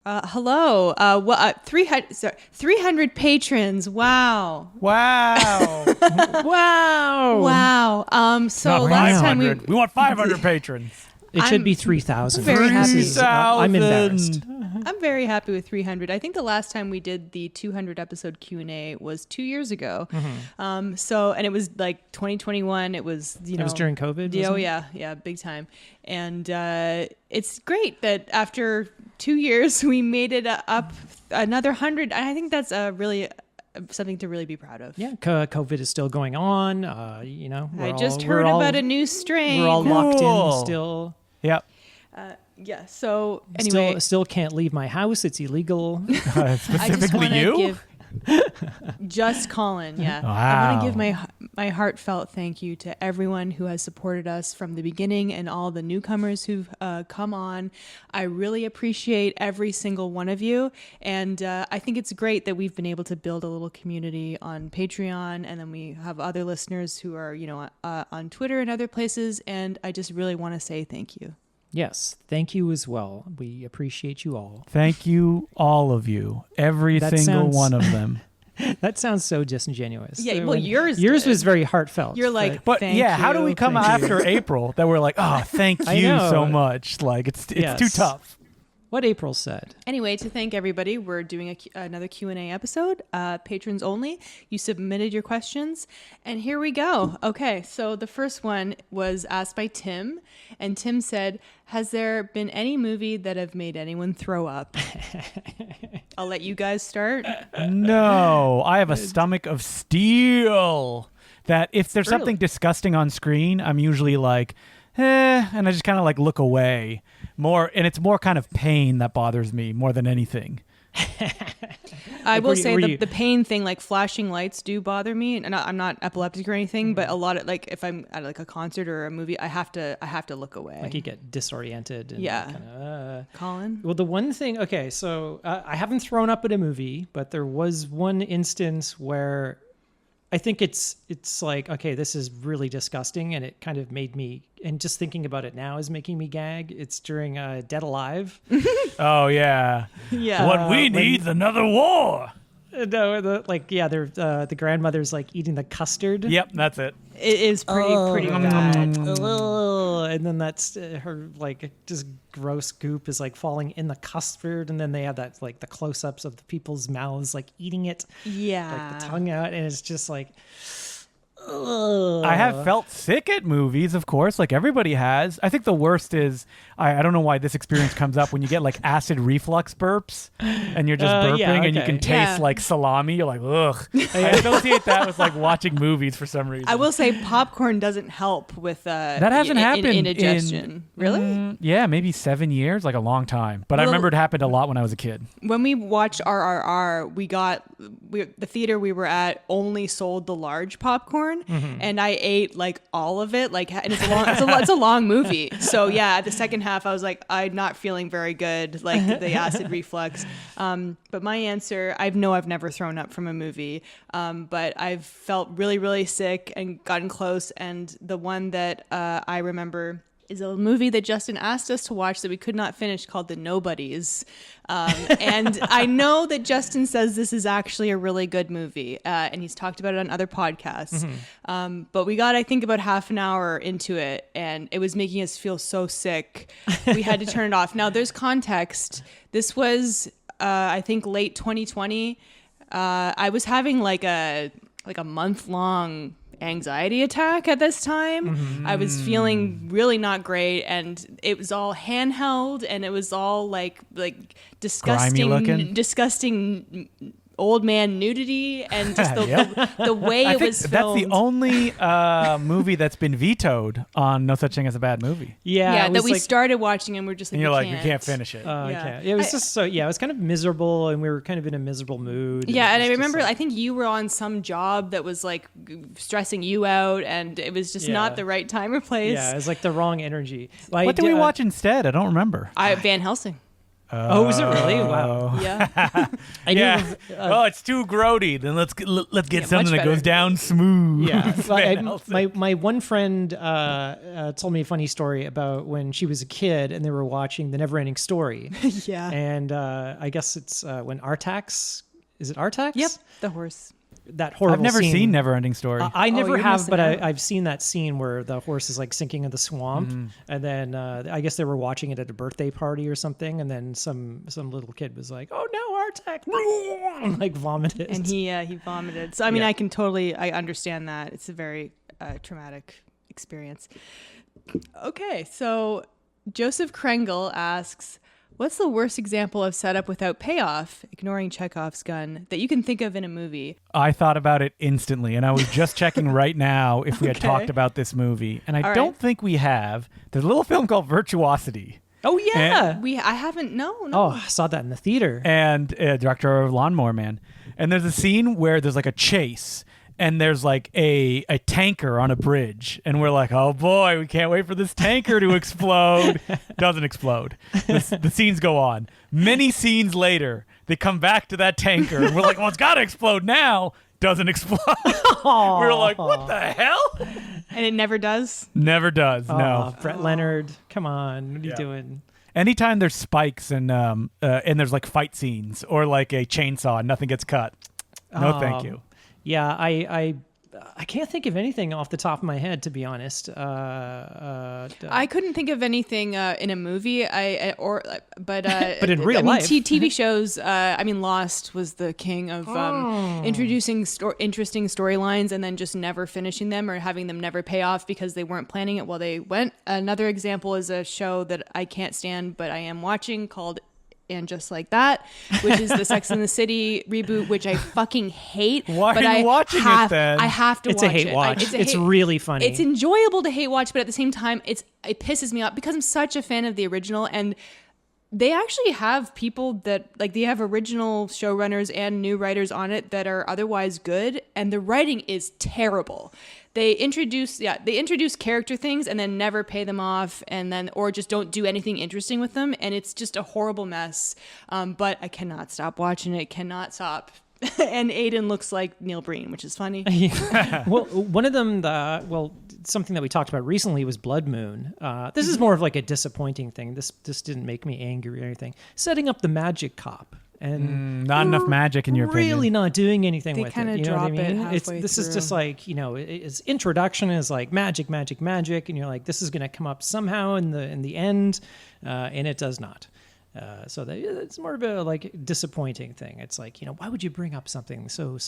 Hello. 300 patrons. Wow. Wow. Wow. So Not last time 500. We want 500 patrons. It should be 3,000. very happy. I'm embarrassed. I'm very happy with 300. I think the last time we did the 200 episode Q&A was 2 years ago. And it was like 2021. It was, It was during COVID? Yeah, big time. And it's great that after 2 years, we made it up another 100. I think that's really something to really be proud of. Yeah, COVID is still going on. I just heard about a new strain. We're all locked in still. Yep. Yeah. So anyway, still can't leave my house. It's illegal. Specifically you? Just Colin, yeah. Wow. I want to give my heartfelt thank you to everyone who has supported us from the beginning and all the newcomers who've come on. I really appreciate every single one of you. And I think it's great that we've been able to build a little community on Patreon. And then we have other listeners who are, on Twitter and other places. And I just really want to say thank you. Yes, thank you as well. We appreciate you all. Thank you, all of you. Every single one of them. That sounds so disingenuous. Yeah, well, yours was very heartfelt. You're like, but thank yeah, you, how do we come after April that we're like, oh, thank you so much? Like, it's too tough. What April said. Anyway, to thank everybody, we're doing another Q&A episode, patrons only. You submitted your questions, and here we go. Okay, so the first one was asked by Tim, and Tim said, has there been any movie that have made anyone throw up? I'll let you guys start. No, I have a stomach of steel that if there's something disgusting on screen, I'm usually like, and I just kind of like look away. And it's more kind of pain that bothers me more than anything. I will say the pain thing, like flashing lights, do bother me. And I'm not epileptic or anything, but a lot of like if I'm at like a concert or a movie, I have to look away. Like you get disoriented. And yeah. Colin. Well, the one thing. Okay, so I haven't thrown up at a movie, but there was one instance where I think it's like, okay, this is really disgusting, and it kind of made me. And just thinking about it now is making me gag. It's during Dead Alive. Oh, yeah. Yeah. What we need is another war. No, the grandmother's like eating the custard. Yep, that's it. It is pretty bad. And then that's her like just gross goop is like falling in the custard, and then they have that like the close-ups of the people's mouths like eating it. Yeah. Like the tongue out, and it's just like... I have felt sick at movies, of course, like everybody has. I think the worst is, I don't know why this experience comes up when you get like acid reflux burps and you're just burping and you can taste like salami. You're like, ugh. I associate that with like watching movies for some reason. I will say popcorn doesn't help with that hasn't happened indigestion. Really? Yeah, maybe 7 years, like a long time. But I remember it happened a lot when I was a kid. When we watched RRR, the theater we were at only sold the large popcorn. And I ate like all of it, and it's a long movie. So yeah, the second half I was like, I'm not feeling very good, like the acid reflux. But my answer, I've never thrown up from a movie, but I've felt really, really sick and gotten close. And the one that I remember is a movie that Justin asked us to watch that we could not finish called The Nobodies. And I know that Justin says this is actually a really good movie, and he's talked about it on other podcasts. But we got, I think, about half an hour into it, and it was making us feel so sick. We had to turn it off. Now, there's context. This was, I think, late 2020. I was having like a month-long anxiety attack at this time. I was feeling really not great, and it was all handheld, and it was all like disgusting old man nudity, and just the way it was filmed. That's the only movie that's been vetoed on No Such Thing as a Bad Movie. Yeah, that we started watching and we're just like, and you're like, we can't finish it. It was just so, it was kind of miserable, and we were kind of in a miserable mood. Yeah, and I remember, I think you were on some job that was like stressing you out, and it was just not the right time or place. Yeah, it was like the wrong energy. What did we watch instead? I don't remember. Van Helsing. Oh, is it really? Wow. Yeah. I knew Yeah. it was, Oh, it's too grody. Then let's get yeah, something much that goes better. down smooth. Yeah. Van Helsing. My one friend told me a funny story about when she was a kid and they were watching The Neverending Story. Yeah. And I guess it's when Artax, is it Artax? Yep. The horse. That horrible I've never scene. seen Neverending Story. I never you're have, missing but out. I've seen that scene where the horse is like sinking in the swamp, and then I guess they were watching it at a birthday party or something, and then some little kid was like, "Oh no, Artax!" and like vomited. And he vomited. So I mean, Yeah. I understand that. It's a very traumatic experience. Okay, so Joseph Krengle asks, what's the worst example of setup without payoff, ignoring Chekhov's gun, that you can think of in a movie? I thought about it instantly, and I was just checking right now if we had Okay. talked about this movie, and I All don't right. think we have. There's a little film called Virtuosity, oh yeah. I haven't. No. Oh, I saw that in the theater. and director of Lawnmower Man, and there's a scene where there's like a chase, and there's like a tanker on a bridge, and we're like, oh boy, we can't wait for this tanker to explode. Doesn't explode. The scenes go on. Many scenes later, they come back to that tanker, and we're like, well, it's got to explode now. Doesn't explode. We're like, what the hell? And it never does. Never does. No. Oh, Brett Leonard, come on, what are you Yeah. doing? Anytime there's spikes and there's like fight scenes or like a chainsaw, and nothing gets cut. No, thank you. Yeah, I can't think of anything off the top of my head, to be honest. I couldn't think of anything in a movie. But in real life. TV shows. Lost was the king of introducing interesting storylines and then just never finishing them or having them never pay off because they weren't planning it while they went. Another example is a show that I can't stand, but I am watching called And Just Like That, which is the Sex and the City reboot, which I fucking hate. Why but are you watching it then? I have to It's watch a hate it. watch. It's really funny. It's enjoyable to hate watch, but at the same time, it pisses me off because I'm such a fan of the original, and they actually have people that they have original showrunners and new writers on it that are otherwise good, and the writing is terrible. They introduce character things and then never pay them off, or just don't do anything interesting with them, and it's just a horrible mess. But I cannot stop watching it. Cannot stop. And Aiden looks like Neil Breen, which is funny. Well, one of them, something that we talked about recently was Blood Moon. This is more of like a disappointing thing. This didn't make me angry or anything. Setting up the magic cop. And Not enough magic in your really opinion. not doing anything They with kinda it. You know what I drop it mean? halfway This is just through. like, its introduction is like magic, and you're like, this is going to come up somehow in the end, and it does not. It's more of a disappointing thing. It's like, why would you bring up something so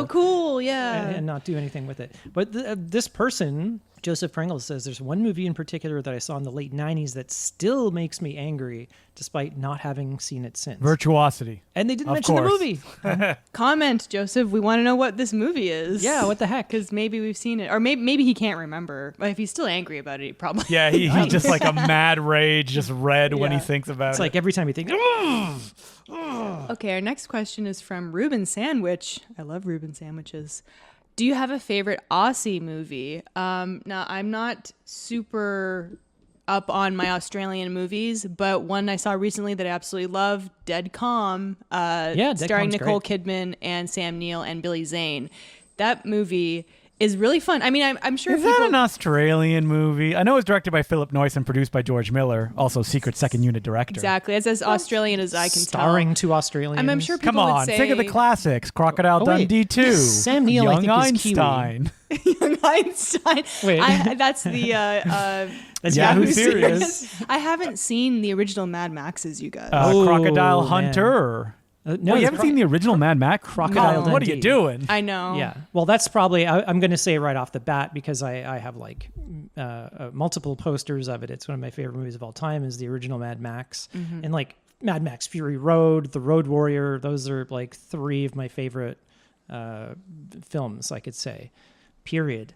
cool, yeah. and not do anything with it? But this person, Joseph Krengle, says there's one movie in particular that I saw in the late 90s that still makes me angry despite not having seen it since. Virtuosity. And they didn't Of mention course. the movie. Comment, Joseph. We want to know what this movie is. Yeah, what the heck? Because maybe we've seen it, or maybe he can't remember. But if he's still angry about it, he probably. Yeah, he's just like a mad rage, just red when he Yeah. thinks about It's it. like every time you think, Okay, our next question is from Reuben Sandwich. I love Reuben sandwiches. Do you have a favorite Aussie movie? Now, I'm not super up on my Australian movies, but one I saw recently that I absolutely love, Dead Calm, Dead starring Calm's Nicole great. Kidman and Sam Neill and Billy Zane. That movie is really fun. I mean, I'm sure Is people... that an Australian movie? I know it was directed by Philip Noyce and produced by George Miller, also Secret Second Unit director. Exactly, as Australian as I can starring tell. two Australians. I'm sure people Come on, would say... think of the classics. Crocodile Oh, wait. Dundee 2. Sam Neill, I Young think, is Kiwi. Einstein. Young Einstein. Wait. That's the That's Yahoo Yahoo Serious. Serious. I haven't seen the original Mad Maxes, you guys. Oh, Crocodile man. Hunter. No, No, you haven't seen the original Mad Max? Crocodile What are you Dundee. doing? I know. Yeah. Well, that's probably, I'm going to say right off the bat, because I have multiple posters of it. It's one of my favorite movies of all time is the original Mad Max. Mm-hmm. And Mad Max Fury Road, The Road Warrior, those are three of my favorite films, I could say, period.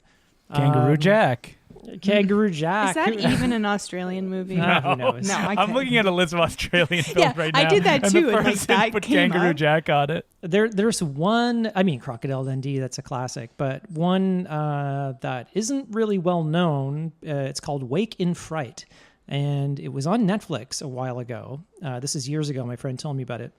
Kangaroo Jack. Kangaroo Jack. Is that even an Australian movie? Who knows? No, I I'm can't. looking at a list of Australian films Yeah, right now. I did that and too, The and, person that put came Kangaroo up. Jack on it. There's one, Crocodile Dundee, that's a classic, but one that isn't really well known, it's called Wake in Fright. and it was on Netflix a while ago. This is years ago. My friend told me about it.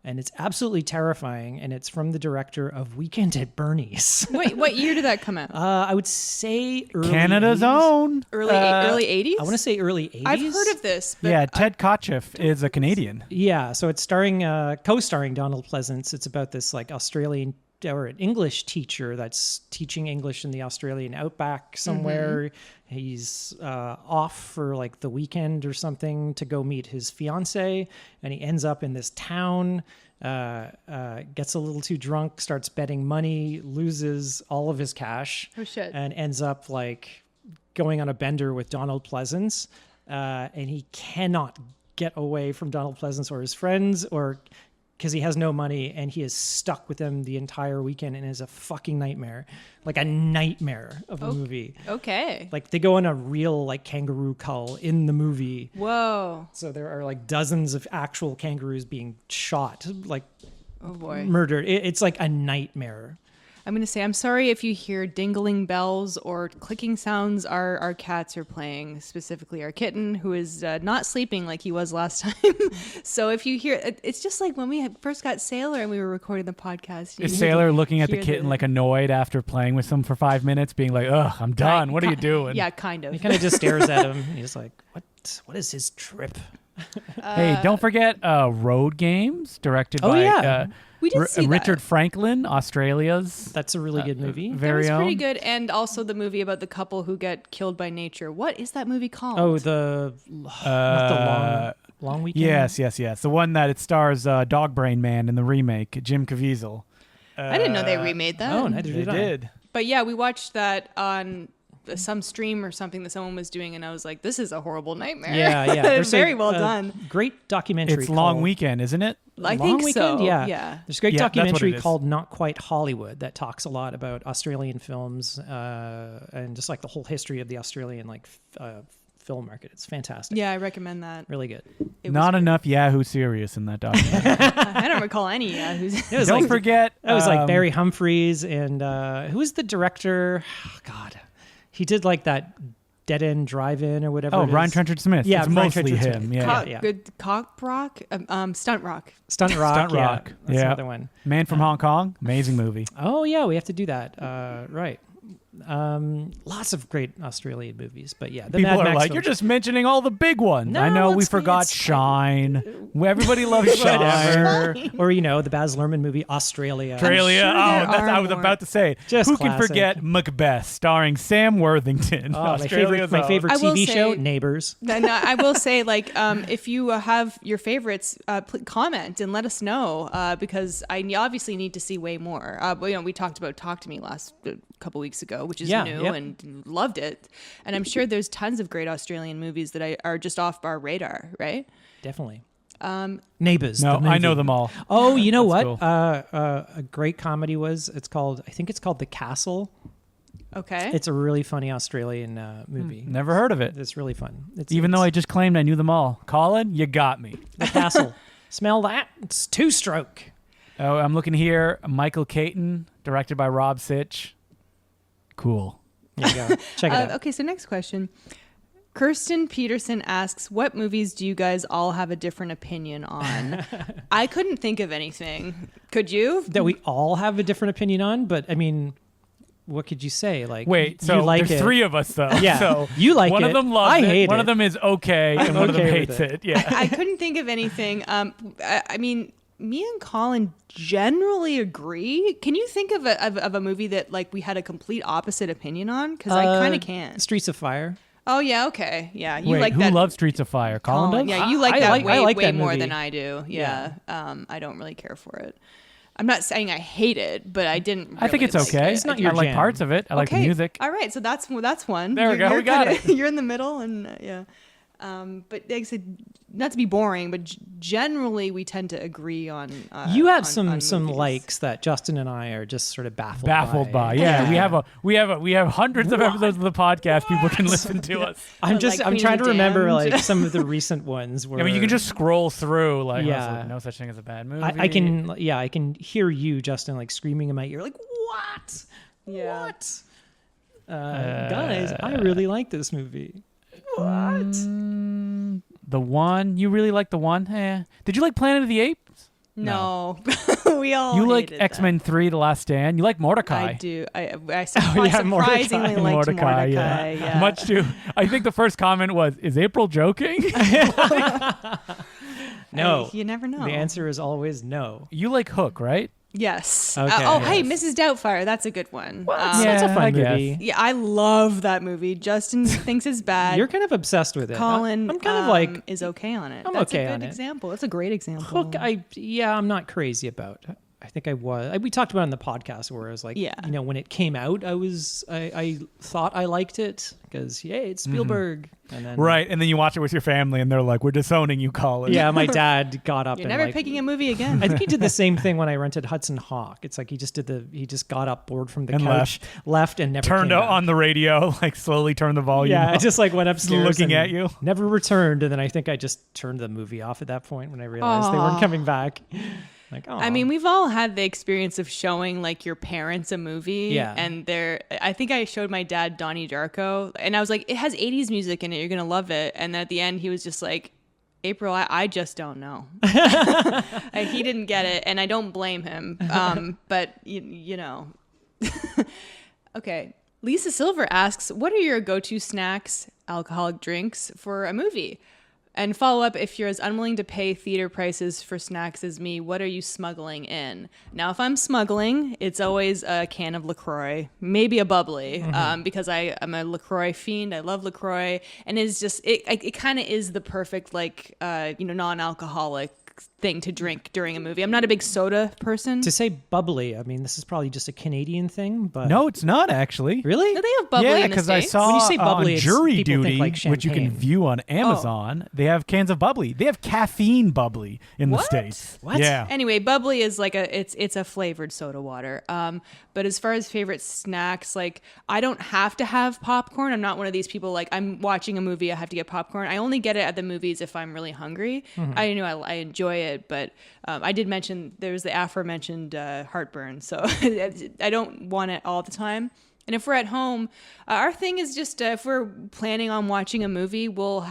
And it's absolutely terrifying, and it's from the director of Weekend at Bernie's. Wait, what year did that come out? I would say early Canada's 80s. own. Early 80s? I want to say early 80s. I've heard of this. But Yeah, Ted Kotcheff is a Canadian. Yeah, so it's co-starring Donald Pleasance. It's about this like Australian or an English teacher that's teaching English in the Australian outback somewhere. He's off for like the weekend or something to go meet his fiance, and he ends up in this town, gets a little too drunk, starts betting money, loses all of his cash. Oh, shit. And ends up like going on a bender with Donald Pleasance, and he cannot get away from Donald Pleasance or his friends, or because he has no money, and he is stuck with them the entire weekend, and is a fucking nightmare, like a nightmare of a movie. Okay. Like they go on a real like kangaroo cull in the movie. Whoa. So there are like dozens of actual kangaroos being shot, like Oh, boy. murdered. It's like a nightmare. I'm going to say, I'm sorry if you hear dingling bells or clicking sounds. Our cats are playing, specifically our kitten, who is not sleeping like he was last time. So if you hear, it's just like when we first got Sailor and we were recording the podcast. Is Sailor looking at the hear kitten like annoyed after playing with him for 5 minutes, being like, ugh, I'm done. What are you doing? Yeah, kind of. He kind of just stares at him. He's like, what is his trip? Hey, don't forget Road Games, directed by yeah. We did see that. Richard Franklin, Australia's That's a really good movie. That very was own. pretty good. And also the movie about the couple who get killed by nature. What is that movie called? Oh, not the long weekend. Yes. The one that it stars Dog Brain Man in the remake, Jim Caviezel. I didn't know they remade that. Oh, neither They did I. did. But yeah, we watched that on some stream or something that someone was doing, and I was like, this is a horrible nightmare. Yeah. There's Very well done. Great documentary. It's Long called- Weekend, isn't it? I Long think Weekend? so. Yeah. There's a great Yeah, that's what documentary it is. called Not Quite Hollywood that talks a lot about Australian films and just like the whole history of the Australian film market. It's fantastic. Yeah, I recommend that. Really good. It was Not great. enough Yahoo serious in that documentary. I don't recall any. Who's It was Don't like, forget. It was like Barry Humphries and who was the director? Oh, God. He did like that Dead End Drive-In or whatever. Oh, it Brian is. Trenchard Smith. Yeah, it's Brian mostly Trenchard him. Smith. Yeah. Yeah. Good cock rock, stunt rock. Stunt Rock. Stunt Rock. Yeah, that's Yeah. another one. Man from Hong Kong. Amazing movie. Oh yeah, we have to do that. Right. Lots of great Australian movies, but yeah, the People Mad are Max like, films- you're just mentioning all the big ones. No, I know we it's- forgot it's- Shine. Everybody loves Shine. Whatever. Or the Baz Luhrmann movie Australia. Australia. sure there That's I are was more. about to say. Just Who can classic. forget Macbeth, starring Sam Worthington? Oh, my Australia's favorite I will TV show, say- Neighbours. And I will say, like, if you have your favorites, comment and let us know because I obviously need to see way more. We talked about Talk to Me last couple weeks ago, which is Yeah, new yep. and loved it. And I'm sure there's tons of great Australian movies that are just off our radar, right? Definitely. Neighbours. No, the movie. I know them all. Oh, you know what? Cool. A great comedy was. I think it's called The Castle. Okay. It's a really funny Australian movie. Never heard of it. It's really fun. Even though I just claimed I knew them all. Colin, you got me. The Castle. Smell that? It's two-stroke. Oh, I'm looking here. Michael Caton, directed by Rob Sitch. Cool. There you go. Check it out. Okay, so next question. Kirsten Peterson asks, what movies do you guys all have a different opinion on? I couldn't think of anything. Could you? That we all have a different opinion on, but I mean, what could you say? Like, Wait, you so like there's it. three of us though. Yeah, So you like one it. of them loves I it. hate One it. of them is okay, and one of them okay hates with it. it. Yeah. I couldn't think of anything. I mean, me and Colin generally agree. Can you think of a movie that like we had a complete opposite opinion on? Because I kind of can. Streets of Fire. Oh yeah, okay, yeah. You Wait, like who that? loves Streets of Fire? Colin does? Yeah, you like I that like- way, I like way that more movie. than I do. Yeah. I don't really care for it. I'm not saying I hate it, but I didn't. I think really it's like okay. it. It's not I your like jam. parts of it. I like the music. All right, so that's one. There we go, You're we got kinda- You're in the middle, and yeah. But like I said, not to be boring, but generally we tend to agree on. You have on some movies. likes that Justin and I are just sort of baffled By. Yeah, we have hundreds of episodes of the podcast. People can listen to us. I'm Like I'm Queen trying of to remember Damned. like some of the recent ones where I mean, you can just scroll through like Yeah. no such thing as a bad movie. I can hear you, Justin, like screaming in my ear, like, what? Yeah. What? Guys, I really like this movie. What? The One. You really like The One? Did you like Planet of the Apes? No. We all You like hated X-Men 3: The Last Stand? You like Mordecai? I do. I Mordecai. surprisingly liked Mordecai. Yeah. Much too. I think the first comment was, "Is April joking?" No. You never know. The answer is always no. You like Hook, right? Yes. Okay. Hey, Yes. Mrs. Doubtfire. That's a good one. That's a I fun guess. movie. Yeah, I love that movie. Justin thinks it's bad. You're kind of obsessed with it. Colin I'm kind of like is okay on it. I'm That's okay a on good it. example. That's a great example. Hook. I'm not crazy about. I think I was. We talked about it on the podcast where I was like, Yeah. when it came out, I thought I liked it because it's Spielberg. And then, Right, and then you watch it with your family, and they're like, "We're disowning you, Colin." Yeah, my dad got up You're and never like, picking a movie again. I think he did the same thing when I rented Hudson Hawk. It's like he just got up bored from the And couch, left and never Turned came back. on the radio, like slowly turned the volume. Yeah, I up. just like went upstairs looking and at you. Never returned, and then I think I just turned the movie off at that point when I realized they weren't coming back. Like, I mean, we've all had the experience of showing like your parents a movie. Yeah. And I think I showed my dad Donnie Darko, and I was like, it has 80s music in it. You're going to love it. And at the end, he was just like, April, I just don't know. He didn't get it, and I don't blame him. But, you know. Okay. Lisa Silver asks, what are your go-to snacks, alcoholic drinks for a movie? And follow up, if you're as unwilling to pay theater prices for snacks as me, what are you smuggling in? Now, if I'm smuggling, it's always a can of LaCroix, maybe a bubbly, because I'm a LaCroix fiend. I love LaCroix. And it's just, it kind of is the perfect, like, non-alcoholic thing to drink during a movie. I'm not a big soda person. to say bubbly, I mean, this is probably just a Canadian thing, but No, it's not actually. really, No, they have bubbly Yeah, in the because I States. saw When you say bubbly, on it's Jury people think Duty, like which you can champagne. view on Amazon, they have cans of bubbly. They have caffeine bubbly in the What? States. What? Yeah. Anyway, bubbly is like it's a flavored soda water. But as far as favorite snacks, like I don't have to have popcorn. I'm not one of these people like I'm watching a movie, I have to get popcorn. I only get it at the movies if I'm really hungry. I enjoy it, but I did mention there's the aforementioned heartburn, so I don't want it all the time. And if we're at home, our thing is just if we're planning on watching a movie, we'll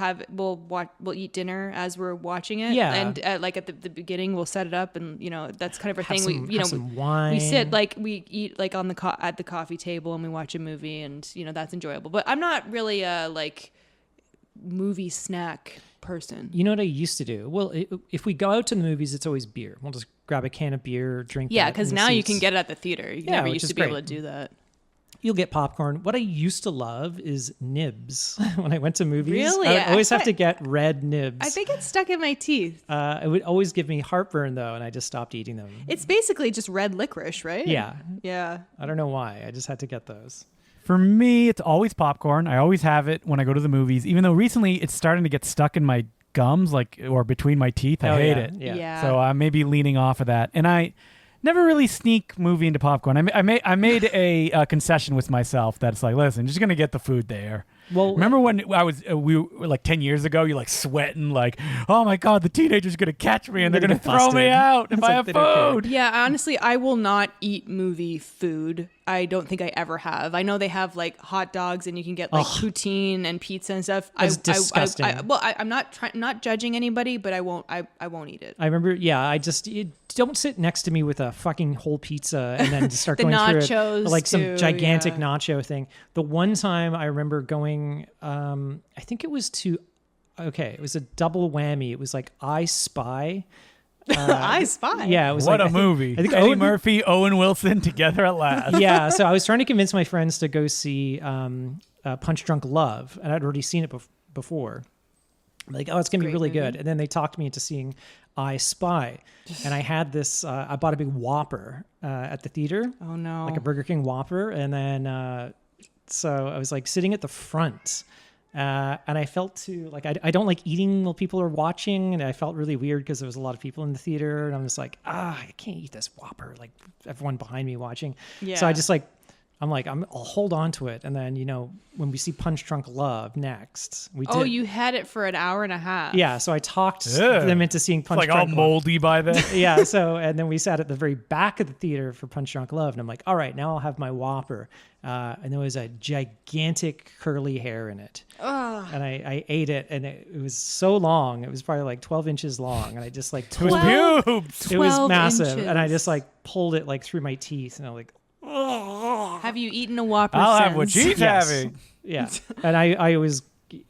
eat dinner as we're watching it. Yeah. And like at the beginning, we'll set it up, and that's kind of our thing. have some wine. We sit like we eat like on at the coffee table, and we watch a movie, and that's enjoyable. But I'm not really a like movie snack person. You know what I used to do? Well, if we go out to the movies, it's always beer. We'll just grab a can of beer, drink. Yeah, that in because the now you seats. can get it at the theater. You Yeah, never which used is to be able great. to do that. You'll get popcorn. What I used to love is nibs. When I went to movies, Really? I would always have I- to get red nibs. I think it's stuck in my teeth. It would always give me heartburn though, and I just stopped eating them. It's basically just red licorice, right? Yeah, Yeah. I don't know why. I just had to get those. For me, it's always popcorn. I always have it when I go to the movies, even though recently it's starting to get stuck in my gums, or between my teeth. I Oh, hate yeah, it. yeah. So I'm maybe leaning off of that. And I never really sneak movie into popcorn. I made a concession with myself that's like, listen, just gonna get the food there. Well, Remember when we were like 10 years ago, you're like sweating, like, oh my God, the teenager's going to catch me and they're going to Gonna get throw me busted. out if It's I like have they don't care. food. Yeah, honestly, I will not eat movie food. I don't think I ever have. I know they have like hot dogs and you can get like poutine and pizza and stuff. That's disgusting. I'm not judging anybody, but I won't eat it. I remember, don't sit next to me with a fucking whole pizza and then start The going through it nachos like some too, gigantic yeah. nacho thing. The one time I remember going, I think it was it was a double whammy. It was like I Spy. I Spy. Yeah, it was What like, a movie. I think Eddie Owen- Murphy, Owen Wilson together at last. Yeah, so I was trying to convince my friends to go see Punch Drunk Love, and I'd already seen it before. I'm like, oh, it's gonna be Great really movie. good. And then they talked me into seeing I Spy, and I had this. I bought a big Whopper at the theater, Oh no. like a Burger King Whopper, and then so I was like sitting at the front. And I felt too like I don't like eating while people are watching, and I felt really weird because there was a lot of people in the theater, and I'm just like, I can't eat this Whopper, like everyone behind me watching. Yeah. So I just like I'll hold on to it. And then, when we see Punch Drunk Love next, we did. Oh, you had it for an hour and a half. Yeah. So I talked them into seeing Punch It's Drunk all moldy by then. Yeah. So, and then we sat at the very back of the theater for Punch Drunk Love. And I'm like, all right, now I'll have my Whopper. And there was a gigantic curly hair in it. And I ate it, and it was so long. It was probably like 12 inches long. And I just like, It was pubes. it was massive. inches. And I just like pulled it like through my teeth. And I'm like, Have you eaten a Whopper I'll since? have what she's Yes. having. yeah. And I was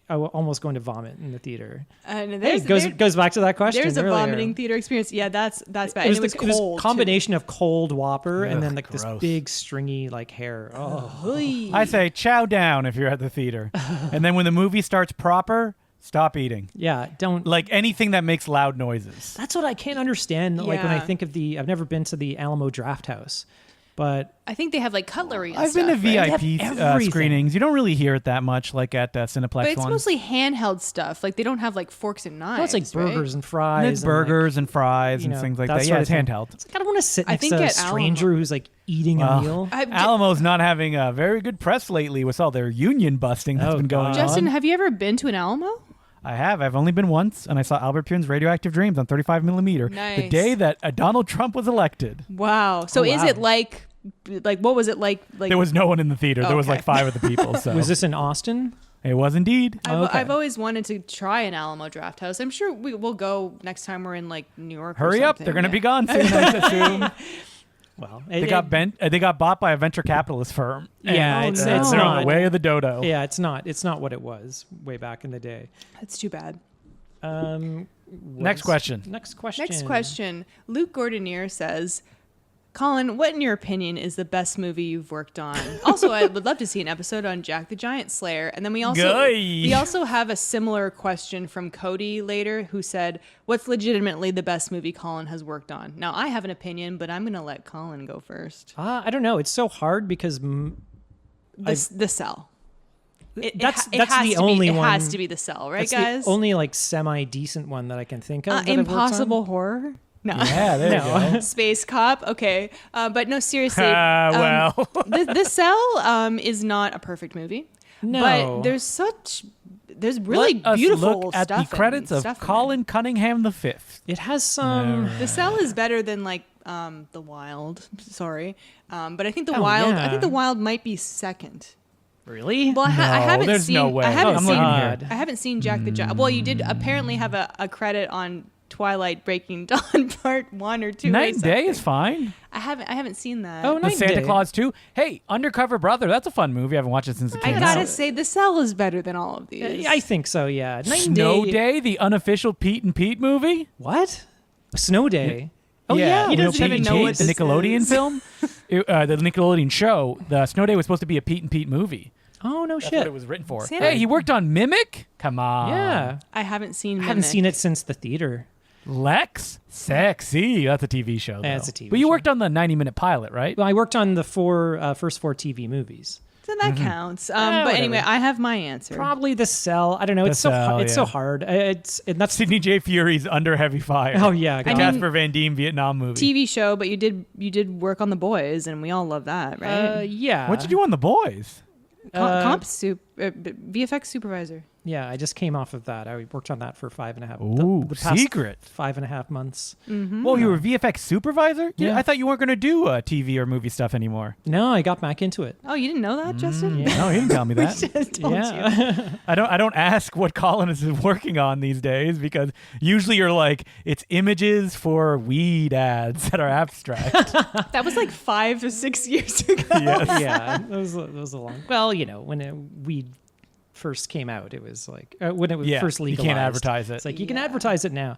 almost going to vomit in the theater. And Hey, goes back to that question. There's a earlier. vomiting theater experience. Yeah, that's bad. It was, And it was it was cold. a combination of cold Whopper and Ugh, then like gross. this big stringy like hair. Oh, Too. I say chow down if you're at the theater. And then when the movie starts proper, stop eating. yeah. Don't. Like anything that makes loud noises. That's what I can't understand. Like when I Yeah. think of I've never been to the Alamo Draft House, but I think they have like cutlery and I've stuff. been to right? VIP everything. screenings. You don't really hear it that much like at Cineplex But it's ones. mostly handheld stuff. Like they don't have like forks and knives. well, it's like burgers right? and fries. And it's and, like, burgers and fries and things like that. sort Yeah, of it's thing. handheld. It's like, I don't want to sit I next think to a at stranger Alamo- who's like eating a Well, meal. Alamo's not having a very good press lately with all their union busting that's Oh, been going God. Justin, on. have you ever been to an Alamo? I have. I've only been once, and I saw Albert Pune's Radioactive Dreams on 35 millimeter the Nice. day that Donald Trump was elected. Wow. So Oh, is wow. it like what was it like? Like There was no one in the theater. There was Okay. like 5 of the people. So Was this in Austin? it was indeed. Okay. I've always wanted to try an Alamo Draft House. I'm sure we'll go next time we're in like New York. or Hurry up! something. They're going to Yeah. be gone soon. I assume. Well, They got bought by a venture capitalist firm. Yeah, and it's they're on not. the way of the dodo. Yeah, it's not what it was way back in the day. That's too bad. Next question. Next question. Next question. Luke Gordonier says, Colin, what in your opinion is the best movie you've worked on? Also, I would love to see an episode on Jack the Giant Slayer. And then we also have a similar question from Cody later, who said, what's legitimately the best movie Colin has worked on? Now, I have an opinion, but I'm going to let Colin go first. I don't know. It's so hard because The Cell. that's It has the to only be, one. It has to be The Cell, right, that's guys? the only like semi decent one that I can think of. that I've worked on. Impossible Horror? No. Yeah, there you go. Space Cop? Okay. But no, seriously. Well. The Cell is not a perfect movie. No. But there's really Let us beautiful look at stuff. the credits of Colin Cunningham V. It has some. The Cell is better than like The Wild. Sorry. But I think The Oh, Wild yeah. I think The Wild might be second. Really? Well, I No, haven't there's seen no way. I haven't I'm seen looking here. I haven't seen Jack the Giant. Well, you did apparently have a credit on Twilight Breaking Dawn Part 1 or 2. Night and Day is fine. I haven't seen that. Oh, The Night and Santa Day. Claus 2. Hey, Undercover Brother. That's a fun movie. I haven't watched it since it I came gotta out. say, The Cell is better than all of these. I think so. Yeah. Night and Snow Day. Day, the unofficial Pete and Pete movie. What? Snow Day. Oh Yeah, yeah. He you know, doesn't Pete even and know Pete, what the this Nickelodeon is. film, the Nickelodeon show. The Snow Day was supposed to be a Pete and Pete movie. Oh no That's shit. what it was written for. Santa- Hey, he worked on Mimic. Come on. Yeah. I haven't seen. I haven't seen it since the theater. Lex, sexy. That's a TV show. Yeah, though. it's a TV But you show. worked on the 90-minute pilot, right? Well, I worked on the first four TV movies. So that counts. But whatever. anyway, I have my answer. Probably The Cell. I don't know. The It's so Cell, it's so yeah. hard. And that's Sidney J. Fury's Under Heavy Fire. oh yeah. The God. Casper Van Dien Vietnam movie. TV show, but you did work on The Boys, and we all love that, right? Yeah. What'd you do on The Boys? VFX supervisor. Yeah, I just came off of that. I worked on that for 5.5. Ooh, the past secret. 5.5 months. Well, you were VFX supervisor? Yeah. I thought you weren't going to do TV or movie stuff anymore. No, I got back into it. Oh, you didn't know that, Justin? Yeah. No, he didn't tell me that. Just told you. Yeah. I don't ask what Colin is working on these days because usually you're like, it's images for weed ads that are abstract. That was like 5 or 6 years ago. Yes. Yeah, that was a long. Well, when weed first came out, it was like when it was Yeah, first you legalized. can't advertise it. It's like you can Yeah. advertise it now.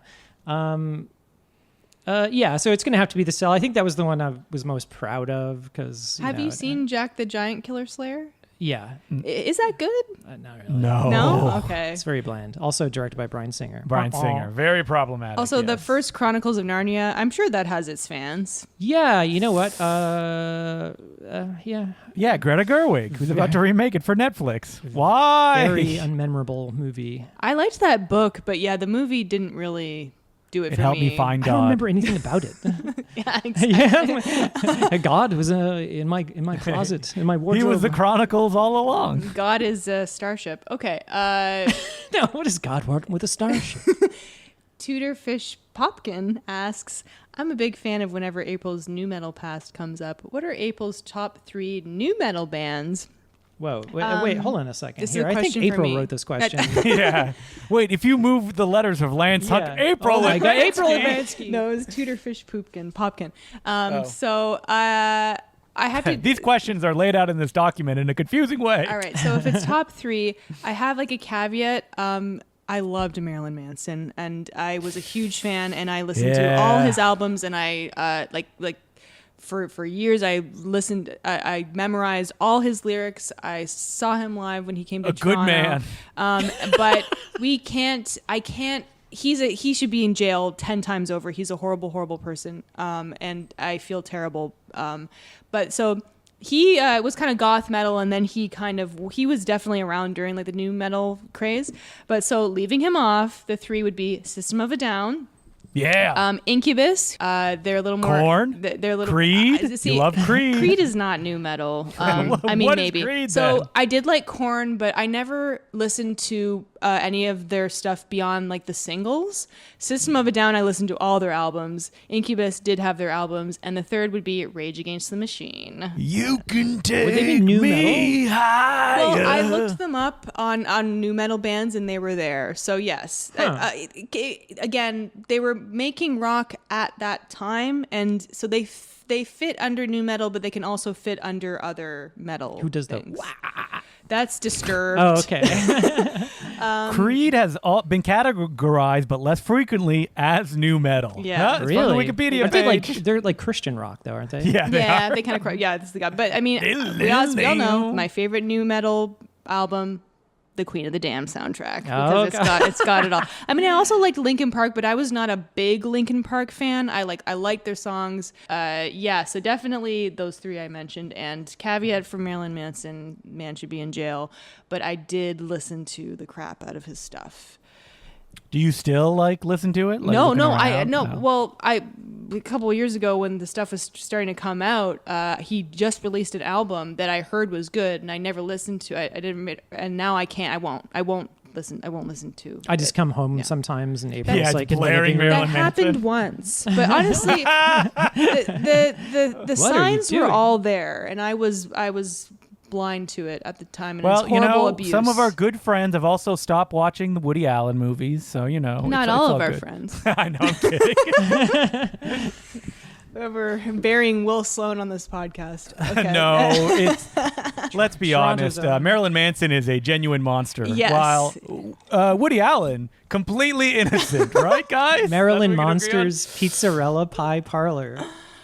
Yeah, so it's going to have to be The Cell. I think that was the one I was most proud of because. Have you seen Jack the Giant Killer Slayer? Yeah. Is that good? Not really. No. No? Okay. It's very bland. Also directed by Bryan Singer. Brian Singer. Very problematic. Also, the yes. first Chronicles of Narnia, I'm sure that has its fans. Yeah, you know what? Yeah. Yeah, Greta Gerwig, who's about to remake it for Netflix. Why? Very unmemorable movie. I liked that book, but yeah, the movie didn't really do it It for helped me find I don't God. remember anything about it. Yeah, exactly. Yeah, God was in my closet, in my wardrobe. He was the Chronicles all along. God is a starship. Okay. No, what does God want with a starship? Tudorfish Popkin asks, I'm a big fan of whenever April's new metal past comes up. What are April's top 3 new metal bands? Whoa, wait, hold on a second. this is Here, a I think question for April me. wrote this question. Yeah. Wait, if you move the letters of Lance Huck, Yeah. April, Oh my God, April Lemansky. Lemansky. No, it's Tudorfish Popkin. So I have to... These questions are laid out in this document in a confusing way. All right, so if it's top 3, I have like a caveat. I loved Marilyn Manson, and I was a huge fan, and I listened to all his albums, and I for years I listened. I memorized all his lyrics. I saw him live when he came to Toronto. Good man. But we can't. I can't. He should be in jail 10 times over. He's a horrible, horrible person, and I feel terrible. But so. He was kind of goth metal, and then he was definitely around during like the new metal craze. But so leaving him off, the 3 would be System of a Down, Yeah. Incubus. They're a little more Korn? They're a little Creed? You love Creed? Creed is not new metal. I mean, What is maybe. Creed, so then? I did like Korn, but I never listened to any of their stuff beyond like the singles. System of a Down, I listened to all their albums. Incubus did have their albums, and the 3rd would be Rage Against the Machine. You can take they be new me higher. Well, I looked them up on new metal bands, and they were there. So yes, again, they were making rock at that time, and so they fit under new metal, but they can also fit under other metal. Who does things. that? That's Disturbed. Oh, okay. Creed has been categorized, but less frequently, as new metal. Yeah. It's Really? from the Wikipedia Aren't they page. they're like Christian rock, though, aren't they? Yeah, Yeah, they kind of yeah, this is the guy. But I mean, we all know my favorite new metal album, the Queen of the Damned soundtrack, because it's got it all. I mean, I also liked Linkin Park, but I was not a big Linkin Park fan. I liked their songs. So definitely those 3 I mentioned. And caveat for Marilyn Manson, man should be in jail. But I did listen to the crap out of his stuff. Do you still listen to it? No. Around? Well, a couple of years ago when the stuff was starting to come out, he just released an album that I heard was good, and I never listened to. I didn't, and now I can't. I won't listen to. I just come home sometimes, and April's Yeah, like it's in the blaring living room. That Marilyn Manson. happened once, but honestly, the What are you signs were doing? all there, and I was blind to it at the time, and it Well, was horrible abuse. some of our good friends have also stopped watching the Woody Allen movies, so not it's all of our good. friends. I know, I'm kidding. We're burying Will Sloan on this podcast. Okay. No, let's be Toronto's honest. own. Marilyn Manson is a genuine monster, Yes. while Woody Allen, completely innocent, right, guys? Marilyn That's what we can agree on? Monster's Pizzarella Pie Parlor.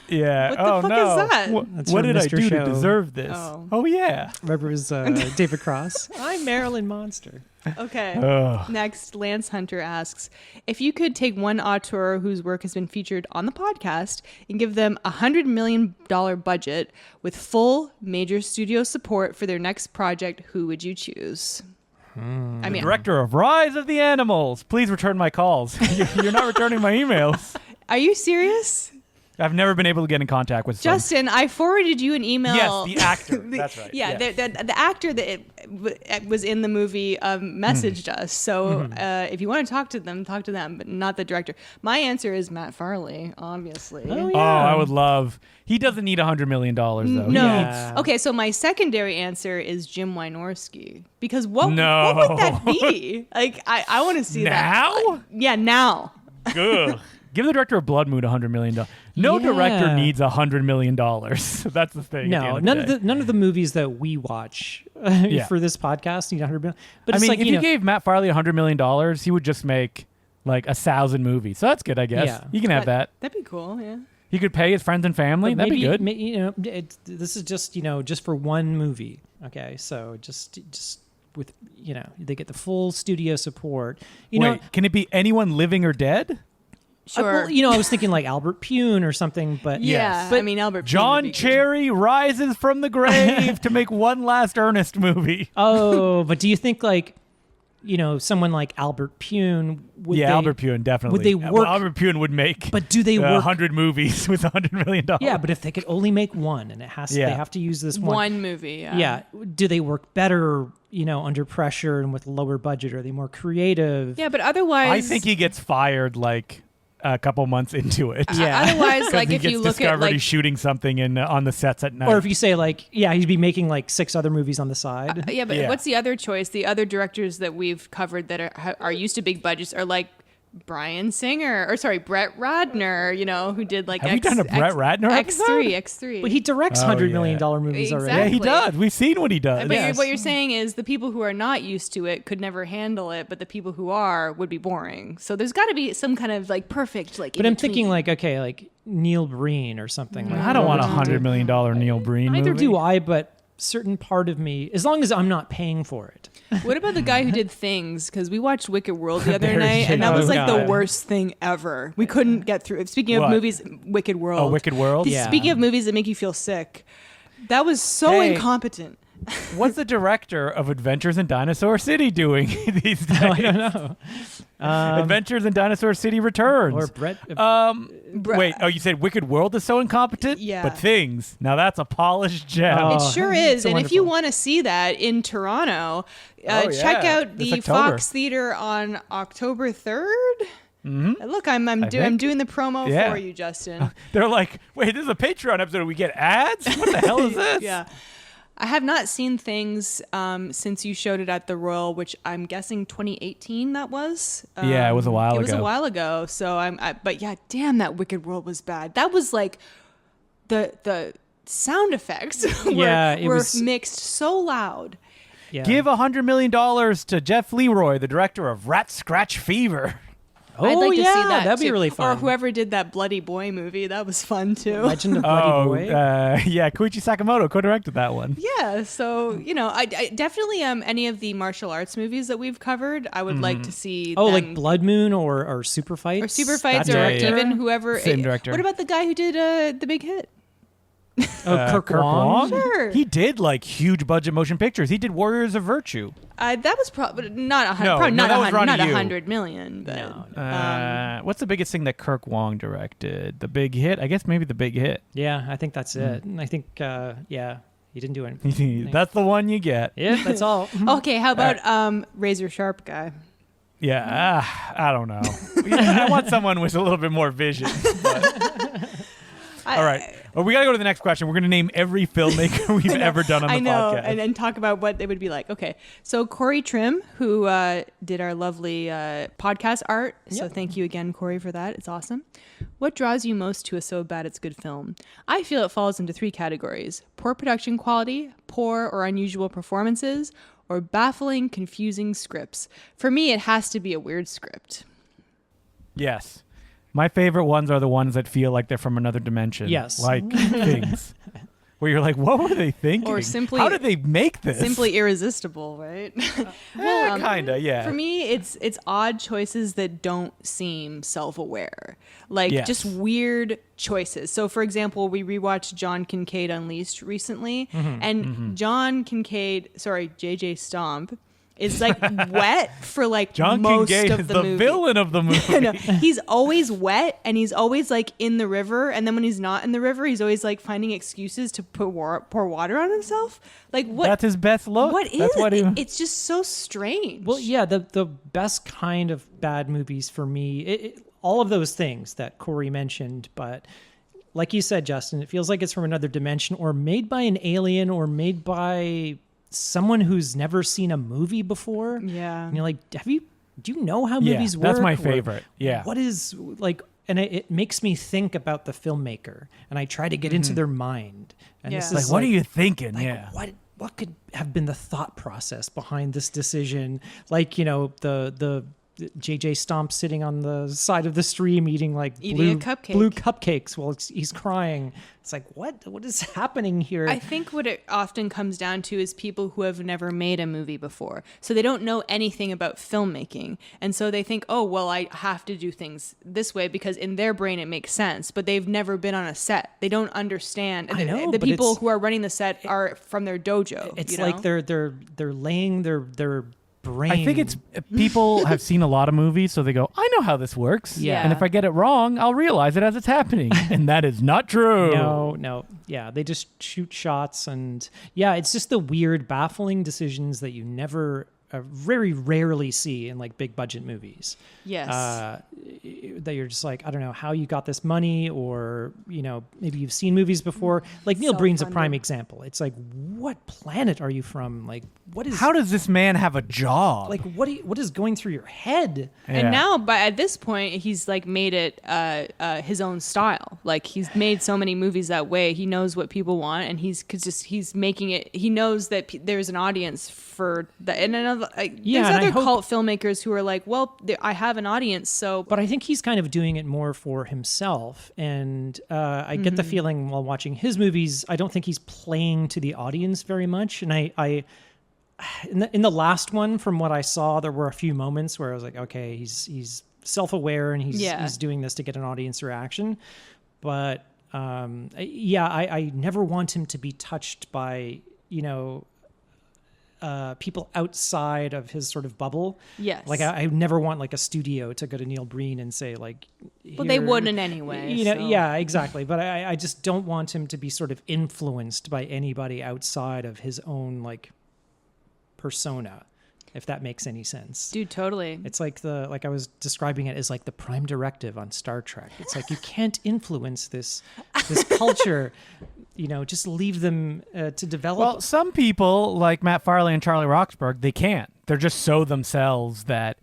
Yeah. What the oh fuck no. is that? That's What from did I Mr. do Show. to deserve this? Oh. Yeah. Remember it was David Cross? I'm Marilyn Monster. Okay. Ugh. Next, Lance Hunter asks, if you could take one auteur whose work has been featured on the podcast and give them $100 million budget with full major studio support for their next project, who would you choose? I mean, Director of Rise of the Animals. Please return my calls. You're not returning my emails. are you serious? I've never been able to get in contact with someone. Justin, I forwarded you an email. Yes, the actor. That's right. Yeah, the actor that was in the movie messaged us. So if you want to talk to them, but not the director. My answer is Matt Farley, obviously. Oh, Oh, yeah. I would love. He doesn't need $100 million though. He No. Yeah. Okay, so my secondary answer is Jim Wynorski. Because what would No. that be? Like, I want to see that. Now? Yeah, now. Ugh. Give the director of Blood Moon $100 million. No Yeah. director needs $100 million. That's the thing. No, none of the movies that we watch for this podcast need 100 million. But I it's mean, like, if you gave Matt Farley $100 million, he would just make like 1,000 movies. So that's good, I guess. Yeah. You can have that. That'd be cool, yeah. He could pay his friends and family. That'd be good. This is just just for one movie. Okay, so just with they get the full studio support. Wait, can it be anyone living or dead? Sure. I was thinking like Albert Pune or something, but Yeah, Yes. but I mean, Albert Pune would John be good. Cherry rises from the grave to make one last Ernest movie. Oh, but do you think like someone like Albert Pune. Albert Pune, definitely. Would they work? Albert Pune would make but do they work 100 movies with $100 million? Yeah, but if they could only make one and they have to use this one movie. Yeah. Do they work better, under pressure and with lower budget? Are they more creative? Yeah, but otherwise... I think he gets fired like a couple months into it. Yeah. Otherwise, like if you look discovered at he's shooting something on the sets at night. Or if you say he'd be making like 6 other movies on the side. What's the other choice? The other directors that we've covered that are used to big budgets are like Brett Ratner, who did like Have we done a Brett Ratner X3. But he directs $100 million movies already. Yeah, he does. We've seen what he does. But what you're saying is the people who are not used to it could never handle it, but the people who are would be boring. So there's got to be some kind of like perfect like. But I'm thinking like Neil Breen or something. I don't want $100 million Neil Breen Neither movie. do I, but certain part of me, as long as I'm not paying for it. What about the guy who did Things? Because we watched Wicked World the other night, and that was like the worst thing ever. We couldn't get through it. Speaking of movies, Wicked World. Oh, Wicked World? Yeah. Speaking of movies that make you feel sick, that was so incompetent. What's the director of Adventures in Dinosaur City doing these days? I don't know. Adventures in Dinosaur City Returns. Or Brett. Wait, you said Wicked World is so incompetent? Yeah. But Things, now that's a polished gem. It sure is. And if you wonderful. want to see that in Toronto, check out the It's October. Fox Theater on October 3rd. Mm-hmm. Look, I'm doing the promo for you, Justin. They're like, wait, this is a Patreon episode. We get ads? What the hell is this? Yeah. I have not seen Things since you showed it at the Royal, which I'm guessing 2018 that was. Yeah, it was a while ago. It was a while ago. So but yeah, damn, that Wicked World was bad. That was like the sound effects were mixed so loud. Yeah. Give $100 million to Jeff Leroy, the director of Rat Scratch Fever. I'd like to see that that'd be too. really fun. Or whoever did that Bloody Boy movie, that was fun too. Legend of Bloody Boy. Koichi Sakamoto co-directed that one. Yeah, so I definitely any of the martial arts movies that we've covered, I would like to see. Oh, them. like Blood Moon or Super Fights? Or Super Fights, That or director? even whoever. Same director. What about the guy who did The Big Hit? Kirk Wong? Sure. He did like huge budget motion pictures. He did Warriors of Virtue. That was probably not Ronnie Yu. 100 million, but What's the biggest thing that Kirk Wong directed? The Big Hit? I guess maybe The Big Hit. Yeah, I think that's it. And I think, he didn't do anything. That's the one you get. Yeah, that's all. okay. How about Razor Sharp guy? Yeah, I don't know. I want someone with a little bit more vision. But. All right. Well, we got to go to the next question. We're going to name every filmmaker we've ever done on the podcast. And then talk about what they would be like. Okay. So Corey Trim, who did our lovely podcast art. So thank you again, Corey, for that. It's awesome. What draws you most to a So Bad It's Good film? I feel it falls into 3 categories: poor production quality, poor or unusual performances, or baffling, confusing scripts. For me, it has to be a weird script. Yes. My favorite ones are the ones that feel like they're from another dimension. Yes. Like Things. Where you're like, what were they thinking? Or simply... How did they make this? Simply irresistible, right? Kinda, yeah. For me, it's odd choices that don't seem self-aware. Like, just weird choices. So, for example, we rewatched John Kincaid Unleashed recently. And JJ Stomp is like wet for like John most Kincaid of is the the movie. villain of the movie. No, he's always wet and he's always like in the river, and then when he's not in the river, he's always like finding excuses to pour water on himself. Like what? That's his best look. What is That's what he... It's just so strange. Well, yeah, the best kind of bad movies for me, all of those things that Corey mentioned, but like you said, Justin, it feels like it's from another dimension, or made by an alien, or made by someone who's never seen a movie before. Yeah. And you're like, do you know how movies work? That's my Or favorite. Yeah. What is like, and it makes me think about the filmmaker, and I try to get into their mind. And this Like, is what are you thinking? Like, what could have been the thought process behind this decision? Like, the JJ Stomp sitting on the side of the stream eating like Eating a cupcake. blue cupcakes while he's crying. It's like, what is happening here? I think what it often comes down to is people who have never made a movie before. So they don't know anything about filmmaking. And so they think, oh, well, I have to do things this way because in their brain it makes sense. But they've never been on a set. They don't understand. I know, the but people who are running the set are from their dojo. It's you know? like they're laying their brain. I think it's people have seen a lot of movies, so they go, I know how this works. Yeah. And if I get it wrong, I'll realize it as it's happening. And that is not true. No. Yeah, they just shoot shots. And yeah, it's just the weird, baffling decisions that you never, very rarely see in like big budget movies. Yes. That you're just like, I don't know how you got this money, or, you know, maybe you've seen movies before. Like Neil Breen's a prime example. It's like, what planet are you from? Like, how does this man have a job? Like, what is going through your head? Yeah. And now, but at this point, he's like made it his own style. Like he's made so many movies that way. He knows what people want, and he's making it. He knows that there's an audience for that. And another, there's other cult filmmakers who are like, well, I have an audience, so. But I think he's kind of doing it more for himself, and I get the feeling while watching his movies, I don't think he's playing to the audience very much. And I in the last one, from what I saw, there were a few moments where I was like, okay, he's self-aware and he's doing this to get an audience reaction. But I never want him to be touched by, you know, people outside of his sort of bubble. Yes. Like I never want like a studio to go to Neil Breen and say like, well, they wouldn't anyway. You know, so. Yeah, exactly. But I just don't want him to be sort of influenced by anybody outside of his own like persona, if that makes any sense. Dude, totally. It's like I was describing it as like the prime directive on Star Trek. It's like you can't influence this culture. You know, just leave them to develop. Well, some people like Matt Farley and Charlie Roxburgh, they can't. They're just so themselves that,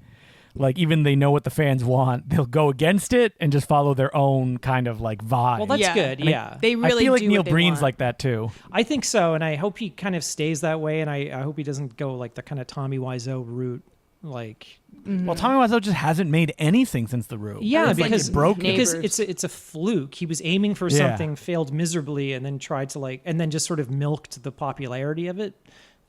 like, even they know what the fans want, they'll go against it and just follow their own kind of like vibe. Well, that's good. Yeah, they really. I feel like do Neil what they Breen's want. like that too. I think so, and I hope he kind of stays that way. And I hope he doesn't go like the kind of Tommy Wiseau route. Like, well, Tommy Wiseau just hasn't made anything since The Room. Yeah, It's like because broken. because it's a fluke. He was aiming for something, failed miserably, and then tried to and then just sort of milked the popularity of it.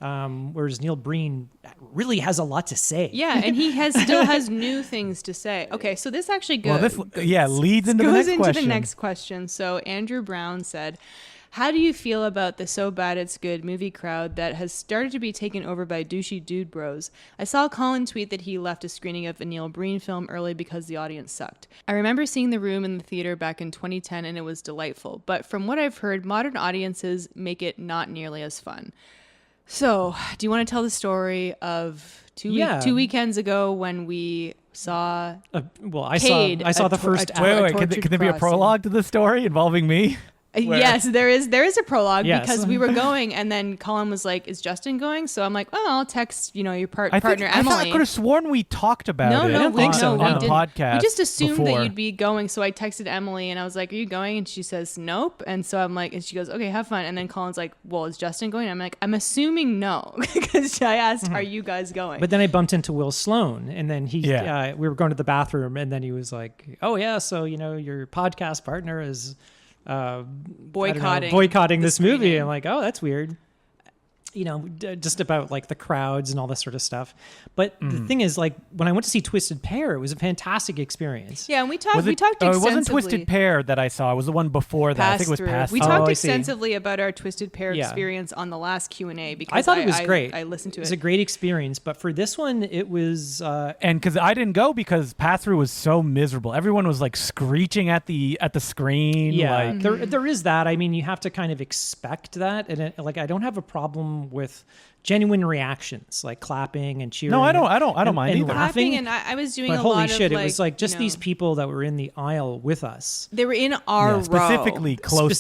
Whereas Neil Breen really has a lot to say. Yeah, and he still has new things to say. Okay, so this actually goes. Well, leads into the next question. Goes into the next question. So Andrew Brown said, how do you feel about the so bad it's good movie crowd that has started to be taken over by douchey dude bros? I saw Colin tweet that he left a screening of a Neil Breen film early because the audience sucked. I remember seeing The Room in the theater back in 2010 and it was delightful, but from what I've heard, modern audiences make it not nearly as fun. So, do you want to tell the story of two weekends ago when we saw I saw the first hour. Wait, could there be a prologue to the story involving me? Yes, there is a prologue because we were we going and then Colin was like, is Justin going? So I'm like, oh, I'll text, your partner Emily. I could have sworn we talked about it I don't think so. on the podcast. We just assumed before. that you'd be going. So I texted Emily and I was like, are you going? And she says, nope. And so I'm like, and she goes, okay, have fun. And then Colin's like, well, is Justin going? I'm like, I'm assuming no because I asked, are you guys going? But then I bumped into Will Sloan and then we were going to the bathroom and then he was like, oh yeah, so your podcast partner is boycotting this movie. I'm like, oh, that's weird. Just about like the crowds and all this sort of stuff. But the thing is, like, when I went to see Twisted Pair, it was a fantastic experience. Yeah, and we talked extensively. It wasn't Twisted Pair that I saw. It was the one before that. I think it was Pass We Through. talked extensively about our Twisted Pair experience on the last Q&A because I thought it was great. I listened to it. It was a great experience, but for this one, it was... and because I didn't go because Pass Through was so miserable. Everyone was like screeching at the screen. Yeah, like, there is that. I mean, you have to kind of expect that. And I don't have a problem with genuine reactions like clapping and cheering. No, I don't mind and either. Laughing. And I was doing but a holy lot shit, of it was like just these people that were in the aisle with us. They were in our row. Specifically close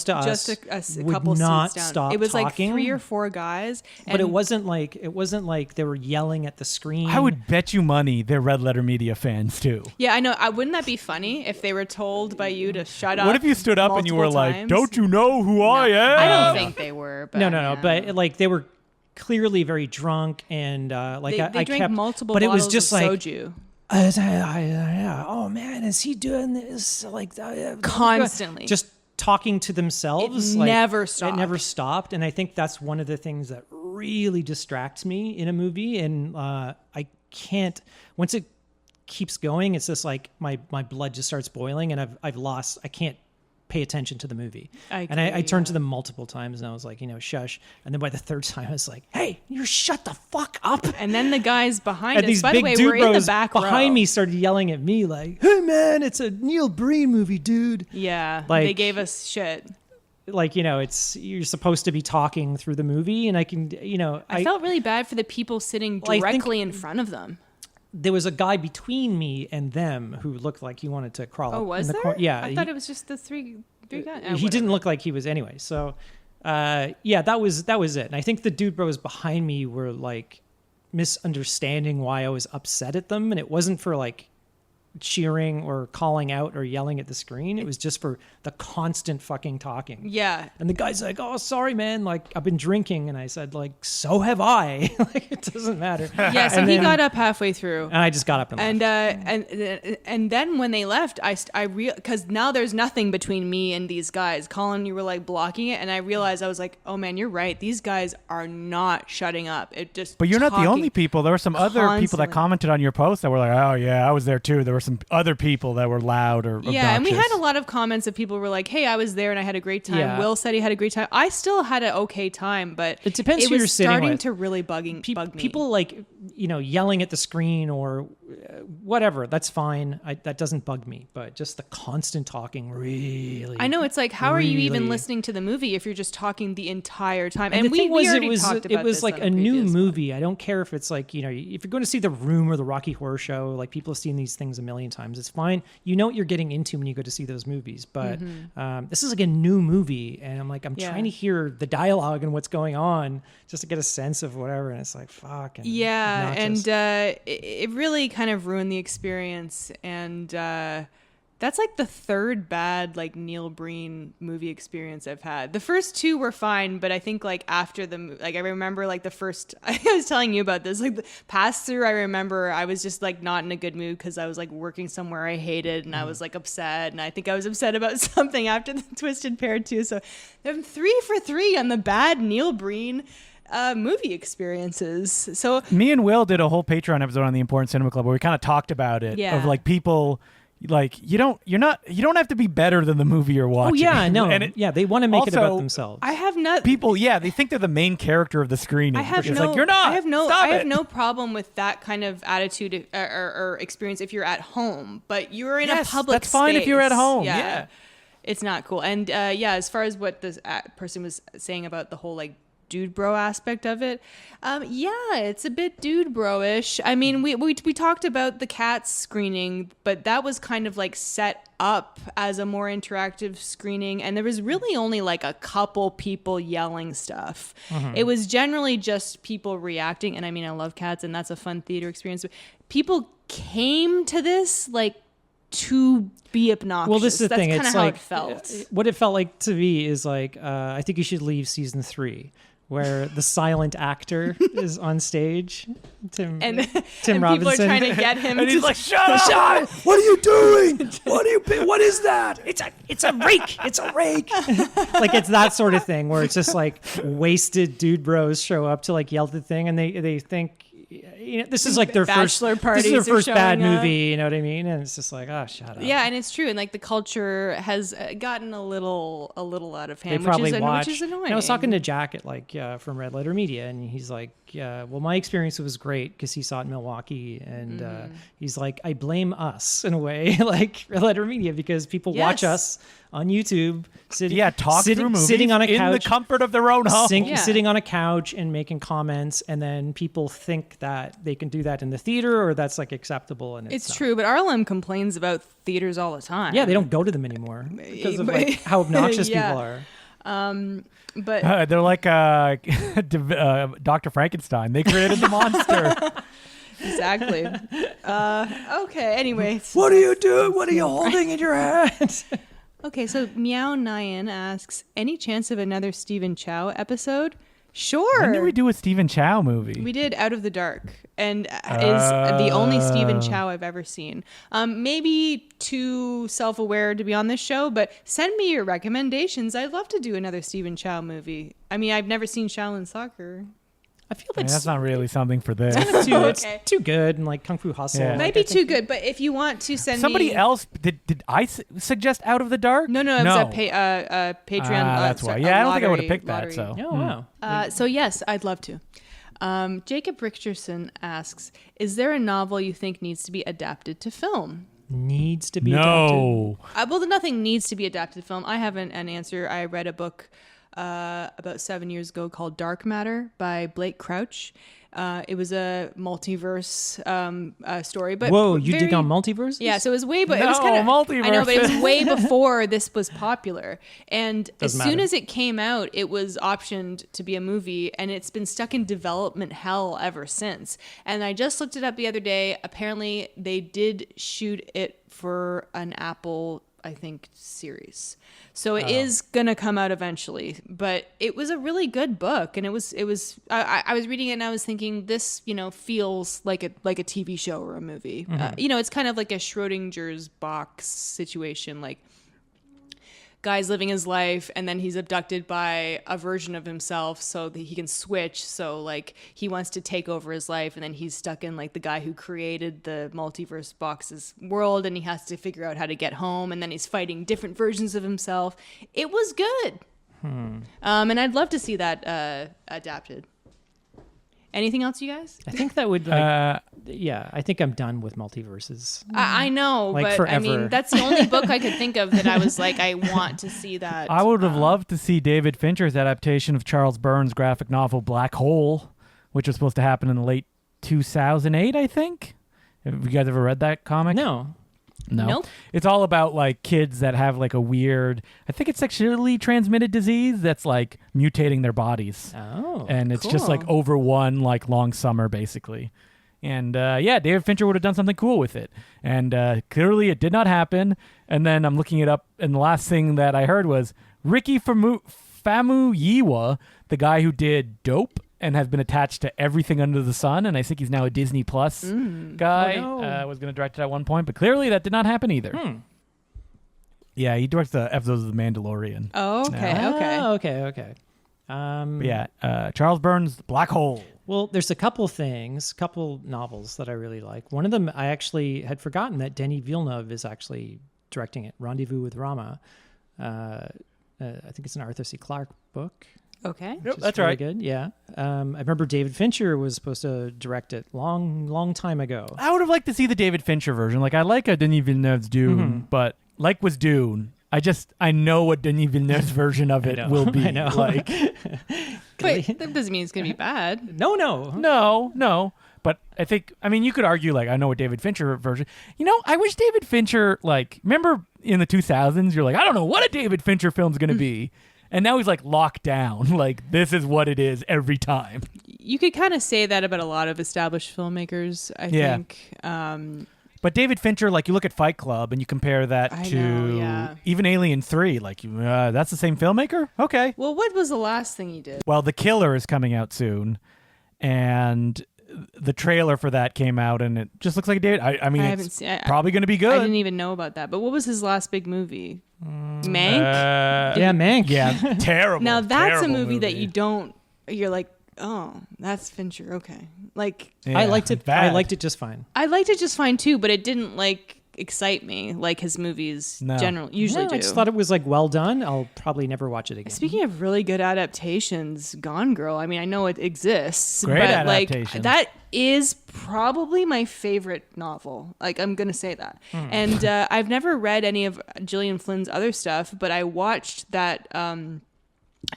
to us. Just a would couple not seats down. stop It was talking. like 3 or 4 guys. But it wasn't like they were yelling at the screen. I would bet you money they're Red Letter Media fans too. Yeah, I know. Wouldn't that be funny if they were told by you to shut up? What if you stood up and you were like, times? "Don't you know who I am?" I don't think they were. But No. But like they were clearly very drunk and they drank multiple but bottles it was just of like soju. Oh man, is he doing this Constantly? Just talking to themselves. It never stopped. It never stopped, and I think that's one of the things that really distracts me in a movie. And I can't. Once it keeps going, it's just like my blood just starts boiling, and I've lost. I can't pay attention to the movie. I agree, turned to them multiple times and I was like, shush. And then by the third time I was like, hey, you shut the fuck up. And then the guys behind and us, these by the big way, dude we're in the bros back behind row. me started yelling at me like, hey man, it's a Neil Breen movie, dude. Yeah, Like- they gave us shit. Like, it's you're supposed to be talking through the movie, and I can, I felt really bad for the people sitting Well, I think- directly in front of them. there was a guy between me and them who looked like he wanted to crawl Oh, up was in the there? corner. Yeah, I thought it was just the three guys. he didn't look like he was anyway. So, that was it. And I think the dude bros behind me were like misunderstanding why I was upset at them, and it wasn't for like cheering or calling out or yelling at the screen. It was just for the constant fucking talking. Yeah. And the guy's like, oh, sorry, man. Like, I've been drinking. And I said, like, so have I. Like, it doesn't matter. Yeah, so he got up halfway through. And I just got up and left. And then when they left, because now there's nothing between me and these guys. Colin, you were like blocking it, and I realized I was like, oh man, you're right. These guys are not shutting up. But you're not the only people. There were some other people that constantly. commented on your post that were like, oh yeah, I was there too. There were some other people that were loud or obnoxious. Yeah, and we had a lot of comments of people who were like, hey, I was there and I had a great time. Yeah. Will said he had a great time. I still had an okay time, but It depends it who was you're sitting starting with. to really bug me. People like, yelling at the screen or whatever. That's fine. That doesn't bug me. But just the constant talking really. I know, it's like, how are you even really- listening to the movie if you're just talking the entire time? And the thing was, already talked about it was this like on a new previous one. movie. I don't care if it's like, if you're going to see The Room or The Rocky Horror Show, like people have seen these things a million times. It's fine. You know what you're getting into when you go to see those movies. But this is like a new movie. And I'm like, I'm Yeah. trying to hear the dialogue and what's going on just to get a sense of whatever. And it's like, fuck. And Yeah, obnoxious. and it really kind of ruined the experience. And that's like the third bad like Neil Breen movie experience I've had. The first two were fine, but I think like after I remember like the first, I was telling you about this, like the pass through, I remember I was just like not in a good mood because I was like working somewhere I hated and I was like upset, and I think I was upset about something after the Twisted Pair too. So I'm 3 for 3 on the bad Neil Breen movie experiences. So Me and Will did a whole Patreon episode on the Important Cinema Club where we kind of talked about it. Yeah. Of like people, like you don't have to be better than the movie you're watching. Oh, yeah, no. And they want to make it about also, themselves. I have not people, yeah, they think they're the main character of the screening. I have It's no. like, you're not. I have no. Stop I have it. no problem with that kind of attitude or experience if you're at home, but you're in Yes, a public. that's fine if you're at space. home, yeah. It's not cool. And as far as what this person was saying about the whole like dude bro aspect of it, it's a bit dude bro-ish. I mean, we talked about the Cats screening, but that was kind of like set up as a more interactive screening, and there was really only like a couple people yelling stuff. It was generally just people reacting, and I mean, I love Cats and that's a fun theater experience, but people came to this like to be obnoxious. Well, this is the That's thing. kind of It's how like it felt. What it felt like to me is like I think you should leave season 3, where the silent actor is on stage. Tim And Robinson. people are trying to get him And he's to like, shut up! What are you doing? What is that? It's a rake. It's a rake. Like it's that sort of thing where it's just like wasted dude bros show up to like yell at the thing, and they think this is like their Bachelor first. This is their parties are first bad showing up. movie. You know what I mean? And it's just like, oh, shut up. Yeah, and it's true, and like the culture has gotten a little out of They hand, probably which watch. is annoying. And I was talking to Jack at from Red Letter Media, and he's like, well, my experience was great because he saw it in Milwaukee, and he's like, I blame us in a way, like Red Letter Media, because people watch Yes. us on YouTube, sitting through movies sitting on a in the couch, comfort of their own home. Yeah. sitting on a couch and making comments, and then people think that they can do that in the theater or that's like acceptable, and it's not. true, but RLM complains about theaters all the time. Yeah, they don't go to them anymore because of like how obnoxious Yeah. people are. But They're like Dr. Frankenstein. They created the monster. exactly. Okay. Anyway. What are you doing? What are you holding in your hand? Okay. So Meow Nyan asks, any chance of another Stephen Chow episode? Sure. When did we do a Stephen Chow movie? We did Out of the Dark, and is the only Stephen Chow I've ever seen. Maybe too self-aware to be on this show, but send me your recommendations. I'd love to do another Stephen Chow movie. I mean, I've never seen Shaolin Soccer. I feel I mean, like that's not really something for this. it's too good, and like Kung Fu Hustle. Yeah. like, Might I be think- too good, but if you want to send Somebody me... else did I suggest Out of the Dark? No, it was a Patreon. That's why. Yeah, I don't think I would have picked that. lottery. So Oh wow. So yes, I'd love to. Jacob Richardson asks, is there a novel you think needs to be adapted to film? Needs to be adapted. no. Well, nothing needs to be adapted to film. I have an answer. I read a book about 7 years ago called Dark Matter by Blake Crouch. It was a multiverse story, but Whoa, you dig very- on multiverses? Yeah, so it was way, but it No, was kind of multiverse. I know, but it was way before this was popular. And Doesn't as soon matter. as it came out, it was optioned to be a movie, and it's been stuck in development hell ever since. And I just looked it up the other day. Apparently, they did shoot it for an Apple, I think, series. So it is gonna come out eventually, but it was a really good book, and it was. I was reading it and I was thinking, this, feels like a TV show or a movie. It's kind of like a Schrodinger's box situation, like guy's living his life and then he's abducted by a version of himself so that he can switch. So like he wants to take over his life, and then he's stuck in like the guy who created the multiverse box's world, and he has to figure out how to get home, and then he's fighting different versions of himself. It was good. And I'd love to see that adapted. Anything else, you guys? I think that would. I think I'm done with multiverses. I know, Like but forever. I mean, that's the only book I could think of that I was like, I want to see that. I would have loved to see David Fincher's adaptation of Charles Burns' graphic novel Black Hole, which was supposed to happen in the late 2008, I think. Have you guys ever read that comic? No. No. Nope. It's all about like kids that have like a weird, I think it's sexually transmitted disease that's like mutating their bodies. Oh. And it's just like cool. over one like long summer basically. And David Fincher would have done something cool with it. And clearly it did not happen. And then I'm looking it up, and the last thing that I heard was Ricky Famuyiwa, the guy who did Dope and has been attached to everything under the sun, and I think he's now a Disney Plus guy, Oh, no. was going to direct it at one point, but clearly that did not happen either. Yeah, he directs the episodes of The Mandalorian. Oh, okay. Okay. But yeah, Charles Burns' Black Hole. Well, there's a couple novels that I really like. One of them, I actually had forgotten that Denis Villeneuve is actually directing it, Rendezvous with Rama. I think it's an Arthur C. Clarke book. Okay. Yep, Which that's is really right. good. Yeah. I remember David Fincher was supposed to direct it long time ago. I would have liked to see the David Fincher version. Like, I like a Denis Villeneuve's Dune, but like was Dune, I know what Denis Villeneuve's version of it will be. I know. Like, Wait, that doesn't mean it's going to be bad. No. no. But you could argue, like, I know what David Fincher version. I wish David Fincher, like, remember in the 2000s, you're like, I don't know what a David Fincher film's going to be. And now he's like locked down. Like, this is what it is every time. You could kind of say that about a lot of established filmmakers, I Yeah. think. But David Fincher, like, you look at Fight Club and you compare that I to know, yeah. even Alien 3. Like, that's the same filmmaker? Okay. Well, what was the last thing he did? Well, The Killer is coming out soon. And the trailer for that came out, and it just looks like a David. I mean, I haven't it's seen. probably going to be I good. didn't even know about that. But what was his last big movie? Mank. Yeah, Mank. Yeah, terrible. Now that's a terrible movie that you don't. You're like, oh, that's Fincher. Okay, like Yeah, I liked it. bad. I liked it just fine. I liked it just fine too, but it didn't like excite me like his movies No. usually No, do. I just thought it was like well done. I'll probably never watch it again. Speaking of really good adaptations, Gone Girl. I mean, I know it exists, Great but adaptation. like that is probably my favorite novel. Like, I'm gonna say that. And I've never read any of Gillian Flynn's other stuff, but I watched that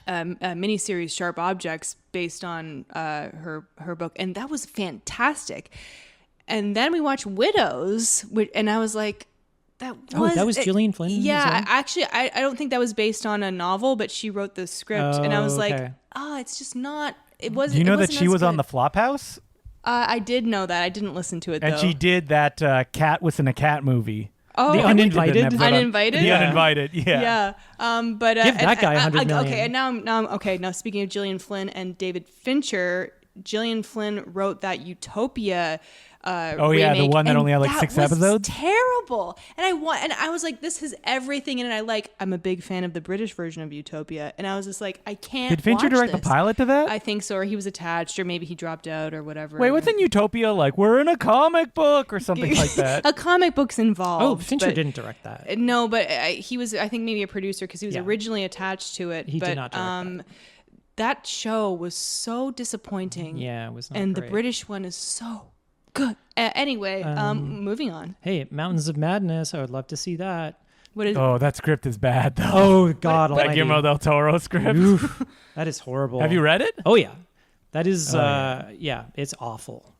miniseries Sharp Objects based on her book, and that was fantastic. And then we watched Widows, and I was like, that was Gillian Flynn? Yeah, actually, I don't think that was based on a novel, but she wrote the script, and I was like, okay. it's just not. It wasn't. Do you know it that wasn't she as was on good. the Flophouse? I did know that. I didn't listen to it And though. she did that Cat was in a Cat movie. Oh, The okay. Uninvited? Did an episode on- Uninvited? The Yeah. Uninvited, yeah. Yeah. But Give that guy $100 million. Okay, and now I'm okay. Now speaking of Gillian Flynn and David Fincher, Gillian Flynn wrote that Utopia Oh yeah, the remake, one that and only had like that 6 was episodes. Terrible. And I was like, this is everything in it. I'm a big fan of the British version of Utopia, and I was just like, I can't. Did Fincher watch direct this. the pilot to that? I think so, or he was attached, or maybe he dropped out, or whatever. Wait, what's in Utopia? Like we're in a comic book or something like that. A comic book's involved. Oh, Fincher but- didn't direct that. No, but he was, I think, maybe a producer because he was Yeah. originally attached to it. He but, did not direct that show was so disappointing. Yeah, it was not And great. the British one is so good. Anyway, moving on. Hey, Mountains of Madness. I would love to see that. What is Oh, that script is bad though. Oh God that Almighty. Guillermo del Toro script. Oof, that is horrible. Have you read it? Oh yeah, that is. yeah. Yeah, it's awful.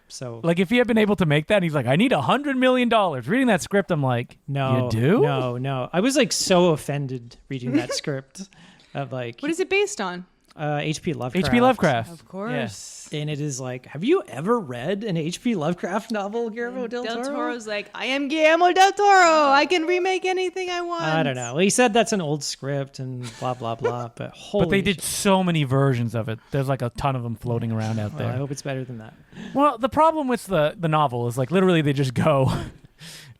So Like if he had been able to make that, and he's like, I need $100 million. Reading that script, I'm like, no, you do? no. I was like so offended reading that script of like What is it based on? H.P. Lovecraft. H.P. Lovecraft. Of course. And it is like, have you ever read an H.P. Lovecraft novel, Guillermo del Toro? Del Toro's like, I am Guillermo del Toro. I can remake anything I want. I don't know. He said that's an old script and blah blah blah. But holy But they did shit. so many versions of it. There's like a ton of them floating around out Well, I there. hope it's better than that. Well, the problem with the novel is like literally they just go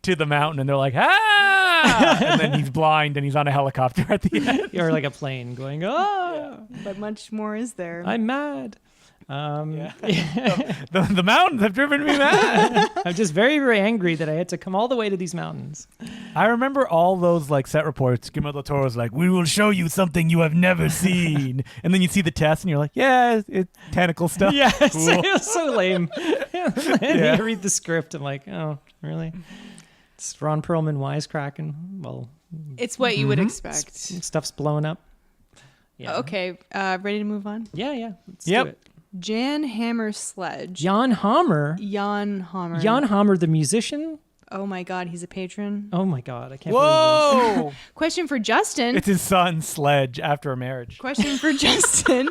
to the mountain and they're like, and then he's blind and he's on a helicopter at the end. Or like a plane going, oh, But much more is there. I'm mad. The mountains have driven me mad. I'm just very, very angry that I had to come all the way to these mountains. I remember all those like set reports. Guillermo del Toro was like, we will show you something you have never seen. And then you see the test and you're like, yeah, it's tentacle stuff. Yeah, Cool. it was so lame. And Yeah. you read the script, I'm like, oh, really? It's Ron Perlman wisecracking. Well, It's what you would expect. stuff's blowing up. Yeah. Okay, ready to move on? Yeah. Let's Yep. do it. Jan Hammer Sledge. Jan Hammer. Jan Hammer. Jan Hammer, the musician. Oh my God, he's a patron. Oh my God, I can't believe Whoa! Question for Justin. It's his son, Sledge, after a marriage. Question for Justin.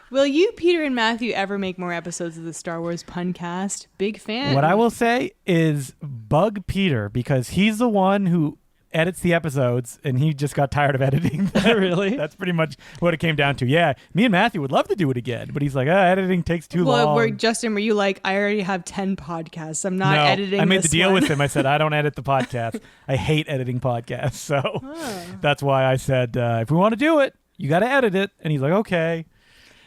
Will you, Peter, and Matthew ever make more episodes of the Star Wars Puncast? Big fan. What I will say is bug Peter because he's the one who edits the episodes and he just got tired of editing. this. Really? That's pretty much what it came down to. Yeah, me and Matthew would love to do it again, but he's like, editing takes too long. Justin, were you like, I already have 10 podcasts. I'm not No, editing I made the this deal one. with him. I said, I don't edit the podcast. I hate editing podcasts. So that's why I said, if we want to do it, you got to edit it. And he's like, okay.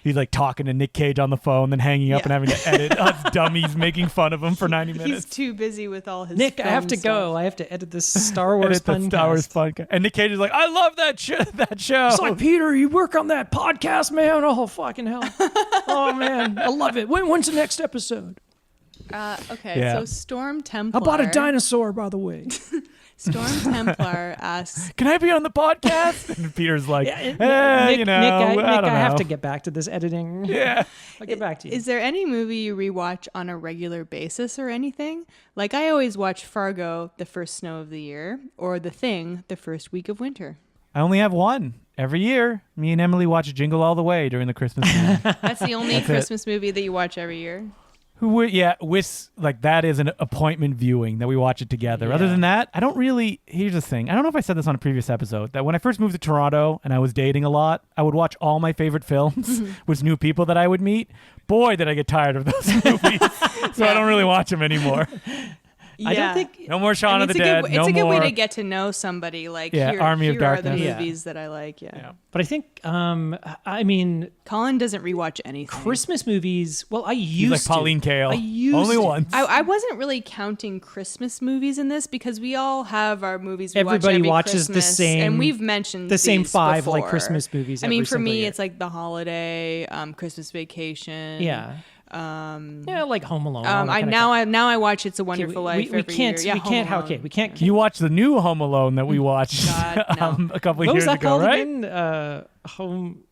He's like talking to Nick Cage on the phone, then hanging up and having to edit us dummies making fun of him for 90 minutes. He's too busy with all his Nick, I have to film go. stuff. I have to edit this Star Wars Edit the Puncast. Star Wars podcast. And Nick Cage is like, I love that show. It's like, Peter, you work on that podcast, man. Oh, fucking hell. Oh, man. I love it. When's the next episode? Okay, Yeah. so Storm Templar. I bought a dinosaur, by the way. Storm Templar asks, Can I be on the podcast? And Peter's like, Nick, I Nick, don't I know. have to get back to this editing. Yeah. I'll get back to you. is there any movie you rewatch on a regular basis or anything? Like I always watch Fargo the first snow of the year or The Thing the first week of winter. I only have one. Every year, me and Emily watch Jingle All the Way during the Christmas season. That's the only That's it. Christmas movie that you watch every year. Like that is an appointment viewing that we watch it together. Yeah. Other than that, I don't really. Here's the thing. I don't know if I said this on a previous episode that when I first moved to Toronto and I was dating a lot, I would watch all my favorite films with new people that I would meet. Boy, did I get tired of those movies. So I don't really watch them anymore. I don't think... No more Shaun of the it's Dead. It's no a good more. way to get to know somebody. Like, Yeah, here, Army of here are the Darkness. Yeah. movies that I like. Yeah. But I think, I mean, Colin doesn't rewatch anything. Christmas movies, well, I He's used like Pauline to. Kael. I used Only to. once. I wasn't really counting Christmas movies in this because we all have our movies. We Everybody watch every watches the Christmas, same- and we've mentioned the same these 5 like before. Christmas movies. I mean, every for single me, year. it's like The Holiday, Christmas Vacation. Yeah, like Home Alone. all that kind of I watch It's a Okay, Wonderful Life we every can't. year. Yeah, we Home can't. Alone. Okay, we can't. You watched the new Home Alone that we watched God, no. a couple What was years that ago, called right? again? Home Home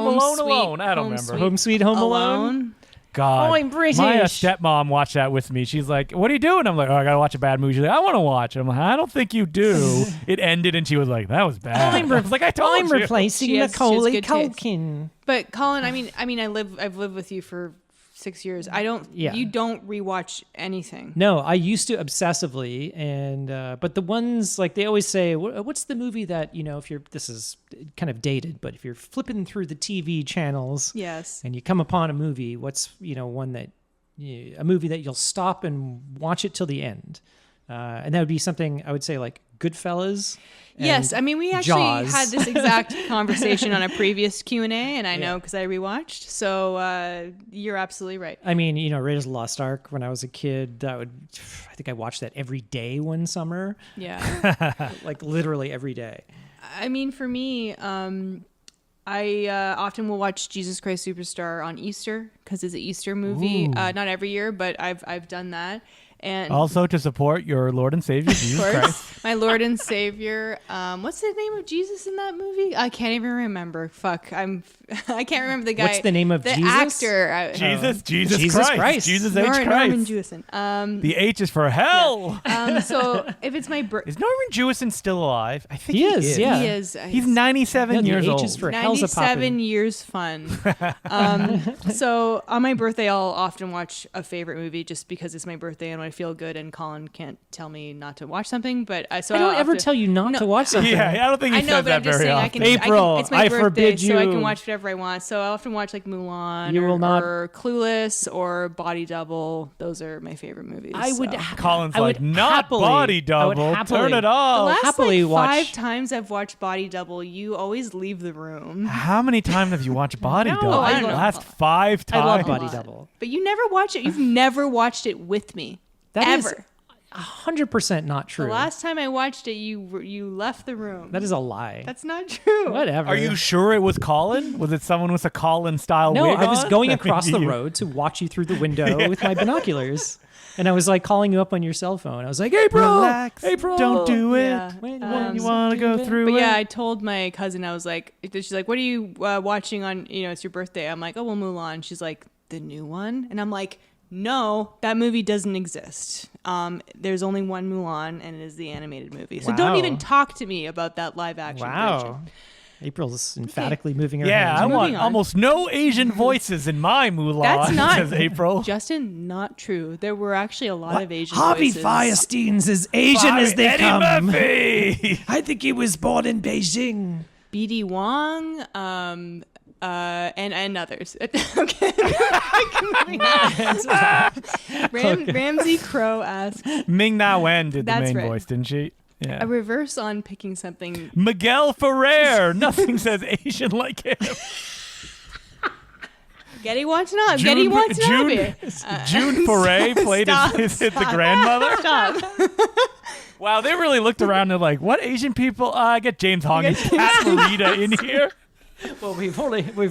Home Alone Sweet- Alone. I don't Home remember. Sweet Home Sweet Home Alone. God. Oh, I'm British. My stepmom watched that with me. She's like, what are you doing? I'm like, I got to watch a bad movie. She's like, I want to watch it. I'm like, I don't think you do. It ended and she was like, that was bad. I was like, I told I'm you. replacing She has Macaulay good taste. Culkin. But Colin, I mean, I've lived with you for 6 years. You don't rewatch anything. No, I used to obsessively, and but the ones like they always say, what's the movie that if you're this is kind of dated, but if you're flipping through the TV channels, Yes. and you come upon a movie, what's one that a movie that you'll stop and watch it till the end. And that would be something I would say like Goodfellas. Yes, I mean, we actually Jaws. had this exact conversation on a previous Q&A, and I know because I rewatched. So you're absolutely right. I mean, Raiders of the Lost Ark, when I was a kid, I think I watched that every day one summer. Yeah. Like literally every day. I mean, for me, I often will watch Jesus Christ Superstar on Easter because it's an Easter movie. Not every year, but I've done that. And Also to support your Lord and Savior, Jesus of Christ. course, my Lord and Savior. What's the name of Jesus in that movie? I can't even remember. Fuck, I can't remember the guy. What's the name of the Jesus? actor? Jesus Christ. Jesus H. Norman Christ. Jewison. The H is for hell. So if it's my birthday, Is Norman Jewison still alive? I think He is, yeah. he is. He's 97 No, the years H old. is for hell's a 97 poppin'. years fun. So on my birthday, I'll often watch a favorite movie just because it's my birthday and I feel good. And Colin can't tell me not to watch something, but I don't ever tell you not to watch something. Yeah, I don't think he I know, says but that I'm just very saying often. April, it's my I birthday, forbid so I you. can watch whatever I want. So I often watch like Mulan You will not- or Clueless or Body Double. Those are my favorite movies. I would. so. Colin's I like, would not happily- Body I would Double. happily- Turn it The off. last happily like watch- 5 times I've watched Body Double, you always leave the room. How many times have you watched Body Double? I The don't know. last 5 I times. love A Body lot. Double. But you never watch it. You've never watched it with me. That is ever. 100% not true. The last time I watched it, you left the room. That is a lie. That's not true. Whatever. Are you sure it was Colin? Was it someone with a Colin style No, wig I was on? going I across mean, the road to watch you through the window with my binoculars. And I was like calling you up on your cell phone. I was like, April! Relax. April! Don't do it. Yeah. You want to go through But it? yeah, I told my cousin, I was like, she's like, what are you watching on, it's your birthday? I'm like, oh, well, Mulan. She's like, the new one? And I'm like, no, that movie doesn't exist. There's only one Mulan, and it is the animated movie. So don't Wow. even talk to me about that live action Wow. version. April's emphatically moving her Yeah, I hands. want Moving on. almost no Asian voices in my Mulan, That's not says April. Justin, not true. There were actually a lot of Asian Harvey voices. Firestein's as Asian as they Eddie come. Murphy. I think he was born in Beijing. BD Wong, and others. Okay. Ramsey Crow asks Ming Na Wen did the That's main right. voice, didn't she? Yeah. a reverse on picking something. Miguel Ferrer. Nothing says Asian like him. Getty Watanabe. Getty Watanabe. June Foray played Stop, the grandmother. Stop. Wow, they really looked around and they're like, what Asian people? I get James Hong and Kat Morita in here. Well, we've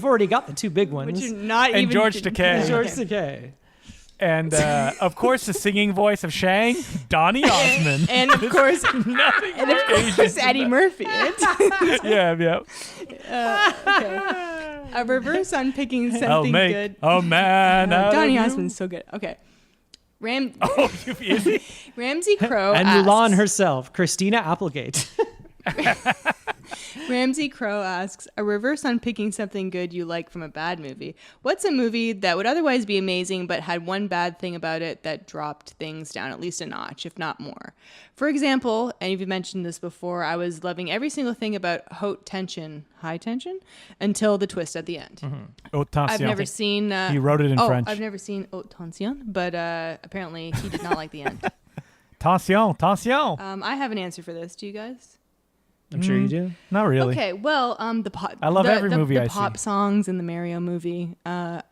already got the two big ones. Which are not And even George Takei. George Takei. And of course, the singing voice of Shang, Donny Osmond. And of course, Nothing and more of course Asian. Eddie Murphy. Yeah. Okay. A reverse on picking I'll something make good. a man out Donny of you. Osmond's so good. Okay. Oh, is he? Ramsey Crow And asks, Mulan herself, Christina Applegate. Ramsey Crow asks, a reverse on picking something good you like from a bad movie. What's a movie that would otherwise be amazing but had one bad thing about it that dropped things down at least a notch, if not more? For example, and you've mentioned this before, I was loving every single thing about High Tension, until the twist at the end. Haute I've tension. never seen... He wrote it in French. I've never seen Haute Tension, but apparently he did not like the end. Tension. I have an answer for this. Do you guys? I'm sure you do. Not really. Okay, well, the pop. I love every movie the I pop see. songs in the Mario movie. Oh,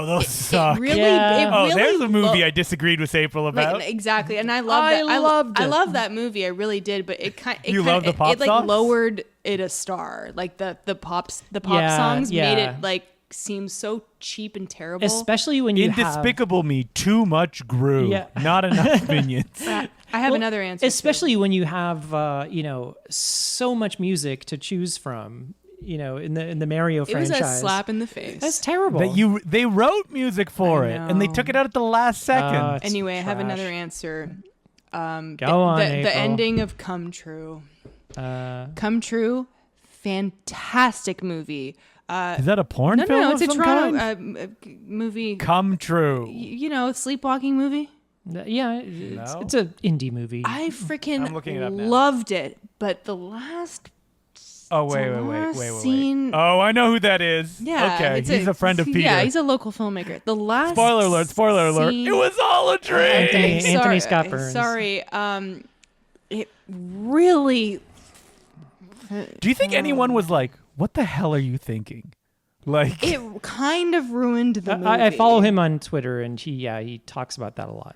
those suck. Really, Yeah. it Oh, really there's a movie lo- I disagreed with April about. like, exactly, and I love I that. loved I it. love that movie. I really did, but it kind. You love the pop It like songs? lowered it a star. Like the pop Yeah, songs made yeah. it like seem so cheap and terrible. Especially when you In have... Despicable Me, too much Gru. Yeah. Not enough minions. I have Well, another answer. Especially when you have, so much music to choose from, in the Mario too. It was franchise. a slap in the face. That's terrible. They wrote music for I it, and they know. took it out at the last second. It's Anyway, I have trash. another answer. Go on, the April. ending of Come True. Come True, fantastic movie. Is that a porn No, film no, of it's a some Toronto kind? movie. Come True. Sleepwalking movie. Yeah, it's an indie movie. I freaking I'm looking it up now. loved it, but the last Oh, wait. scene. Oh, I know who that is. Yeah. Okay, he's a friend of Peter. Yeah, he's a local filmmaker. The last Spoiler alert, spoiler alert. scene- It was all a dream. Anthony Scott Burns. Sorry. It really... Do you think anyone was like, what the hell are you thinking? Like, It kind of ruined the movie. I follow him on Twitter, and he talks about that a lot.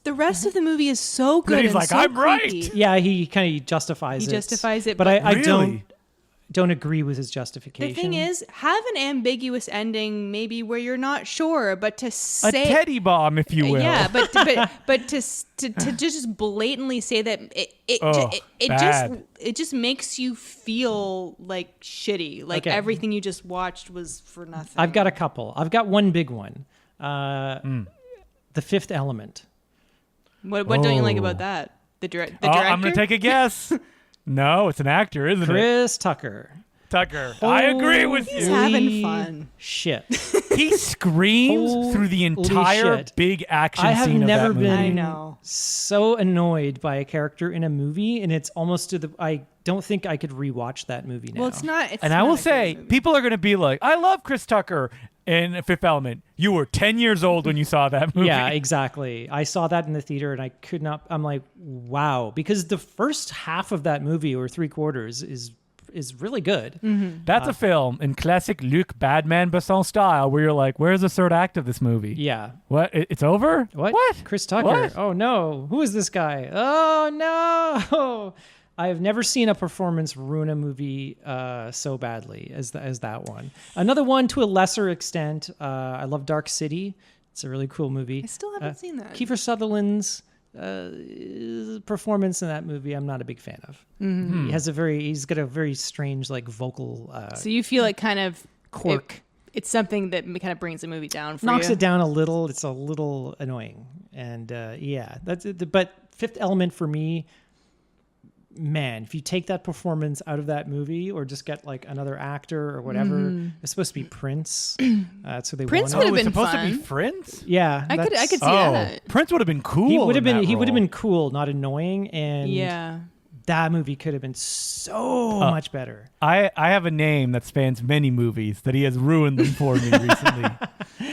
The rest of the movie is so good. he's and like, so I'm right. creepy. Yeah, he kind of justifies it. He justifies it, but but I Really? don't agree with his justification. The thing is, have an ambiguous ending, maybe where you're not sure, but to a say teddy bomb, if you will. yeah, but to just blatantly say that it just makes you feel like shitty, like Okay. everything you just watched was for nothing. I've got a couple. I've got one big one. The Fifth Element. What don't you like Oh. about that? The director. I'm going to take a guess. No, it's an actor, isn't it? Chris Tucker. Tucker. I agree with He's you. having Holy fun. Shit. He screams through the Holy entire shit. big action I have scene never of that movie. been I know. so annoyed by a character in a movie, and it's almost to the. I don't think I could rewatch that movie now. Well, it's not. It's And not I will a good say, movie. people are going to be like, I love Chris Tucker in Fifth Element. You were 10 years old when you saw that movie. Yeah, exactly. I saw that in the theater, and I could not. I'm like, wow, because the first half of that movie, or 3/4, is really good. That's a film in classic Luc Badman Besson style where you're like, where's the third act of this movie? Yeah. What? It's over? What? Chris Tucker. What? Oh no. Who is this guy? Oh no. I've never seen a performance ruin a movie so badly as that one. Another one to a lesser extent. I love Dark City. It's a really cool movie. I still haven't seen that. Kiefer Sutherland's performance in that movie, I'm not a big fan of. He's got a very strange like vocal So you feel like kind of quirk. It's something that kind of brings the movie down for Knocks you. it down a little. It's a little annoying, and yeah, that's it. But Fifth Element for me, man, if you take that performance out of that movie, or just get like another actor or whatever, it's supposed to be Prince. So they Prince wanted- would have It's been supposed to be fun. Prince? Yeah, I could see Oh, that. Prince would have been cool. He would have in been. that He would have role. been cool, not annoying, and Yeah. that movie could have been so much better. I have a name that spans many movies that he has ruined them for me recently.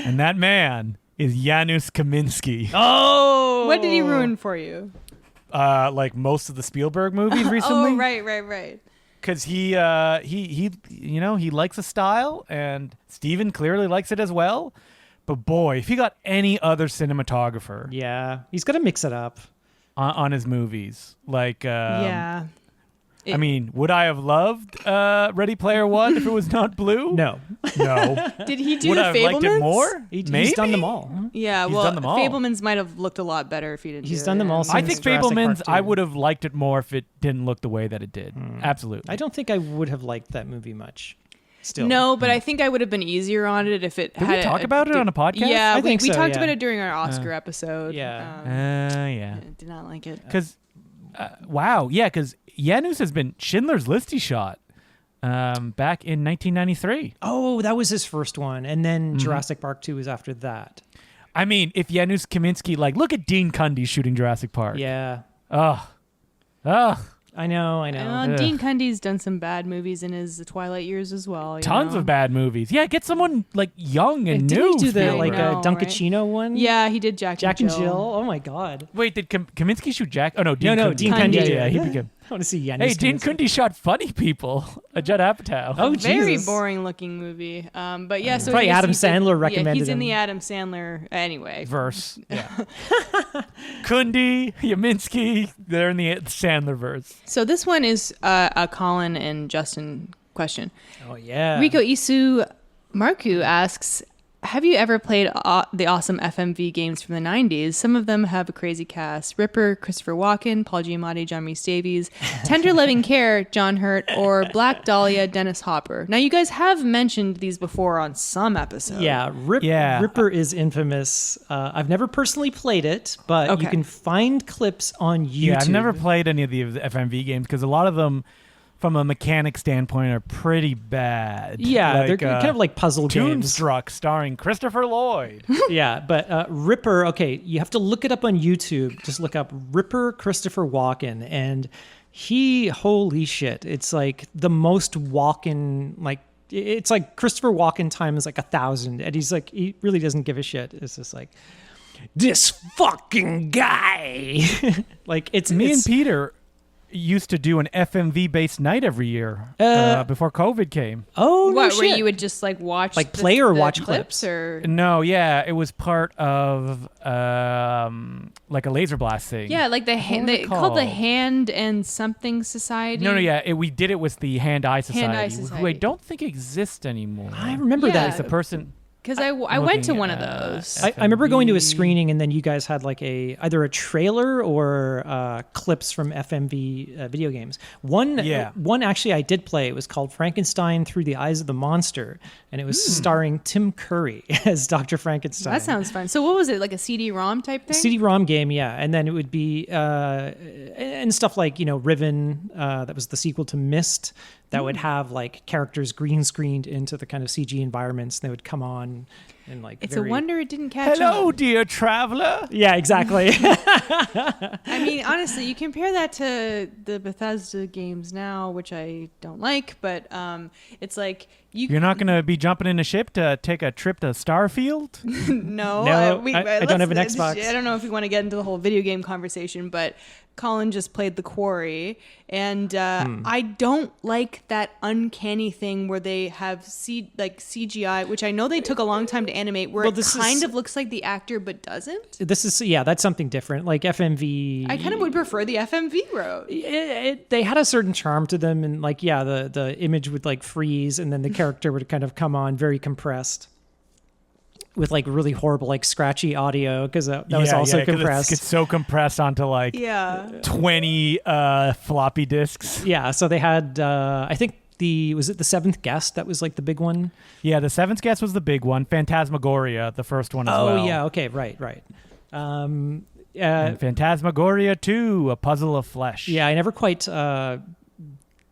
And that man is Janusz Kaminski. Oh, What did he ruin for you? Like most of the Spielberg movies recently. Oh, right. Because he likes a style, and Steven clearly likes it as well. But boy, if he got any other cinematographer Yeah, he's got to mix it up. on his movies, like Yeah. I mean, would I have loved Ready Player One if it was not blue? No, No. Did he do Would the I have Fablemans? liked it more? he's Maybe? done them all. Yeah, He's well, done them all. Fablemans might have looked a lot better if he didn't. He's do done them it. all I since think Jurassic Fablemans, Park I 2. would have liked it more if it didn't look the way that it did. Absolutely. I don't think I would have liked that movie much. Still, No, but I think I would have been easier on it if it Did had we talk about it on a podcast? Yeah, I we think so, talked yeah. about it during our Oscar episode. Yeah. Yeah. Did not like it. Because, wow. Yeah, because Janusz has been Schindler's List he shot back in 1993. Oh, that was his first one, and then Jurassic Park 2 was after that. I mean, if Janusz Kaminski, like, look at Dean Cundy shooting Jurassic Park. Yeah, Ugh. I know. Ugh. Dean Cundy's done some bad movies in his Twilight years as well. Tons of bad movies. Yeah, get someone, like, young and Did new. he do the Spielberg. like know, Dunkachino one? Yeah, he did Jack Jack and Jill. Oh my God. Wait, did Kaminski shoot Jack? Oh, no, Dean No, Cundy. Dean Cundy. Cundy. Yeah, he became... I want to see Janusz. Hey, Dean Kaminski. Cundy shot funny people. A Judd Apatow. Oh, Very Jesus. boring looking movie. But yeah, so Probably yes, Adam he did- Sandler recommended Yeah, he's in him. the Adam Sandler anyway. Verse. Yeah. Cundy, Yaminski, they're in the Sandler verse. So this one is a Colin and Justin question. Oh yeah. Rico Isu Marku asks, have you ever played the awesome FMV games from the 90s? Some of them have a crazy cast. Ripper, Christopher Walken, Paul Giamatti, John Rhys Davies, Tender Loving Care, John Hurt, or Black Dahlia, Dennis Hopper. Now, you guys have mentioned these before on some episodes. Yeah, Ripper is infamous. I've never personally played it, but Okay. you can find clips on YouTube. Yeah, I've never played any of the FMV games because a lot of them, from a mechanic standpoint, are pretty bad. Yeah, they're kind of like puzzle games. Toonstruck, starring Christopher Lloyd. Yeah, but Ripper, okay, you have to look it up on YouTube. Just look up Ripper Christopher Walken, and holy shit. It's like the most walk-in, like, it's like Christopher Walken time is like 1,000. And he's like, he really doesn't give a shit. It's just like, this fucking guy. Like, it's Me it's, and Peter used to do an FMV based night every year before COVID came. Oh, no What, shit. where you would just like watch, Like play or watch clips, or No, yeah, it was part of like a laser blast thing. yeah, like the What was they it called the called? Hand and Something Society. No, yeah, we did it with the Hand-Eye Society, who I Society. don't think exists anymore. I remember Yeah. that. It's the person. Because I went to one of those. I remember going to a FMV. screening, and then you guys had like either a trailer or clips from FMV video games. One actually I did play. It was called Frankenstein Through the Eyes of the Monster, and it was starring Tim Curry as Dr. Frankenstein. That sounds fun. So what was it, like a CD-ROM type thing? CD-ROM game, yeah, and then it would be and stuff like Riven, that was the sequel to Myst, that would have like characters green screened into the kind of CG environments. And they would come on and like. It's a wonder it didn't catch Hello, on. dear traveler. Yeah, exactly. I mean, honestly, you compare that to the Bethesda games now, which I don't like, but it's like You're not going to be jumping in a ship to take a trip to Starfield? No, No, I don't have an Xbox. I don't know if we want to get into the whole video game conversation, but Colin just played The Quarry, and I don't like that uncanny thing where they have CGI, which I know they took a long time to animate, where it kind of looks like the actor but doesn't. That's something different. Like FMV. I kind of would prefer the FMV route. They had a certain charm to them, and like the image would like freeze, and then the character would kind of come on very compressed with like really horrible like scratchy audio because that was also compressed. It's so compressed onto like 20 floppy disks. Yeah, so they had I think was it the Seventh Guest that was like the big one? Yeah, the Seventh Guest was the big one. Phantasmagoria, the first one as well. Oh yeah, okay, right. And Phantasmagoria 2, A Puzzle of Flesh. Yeah, I never quite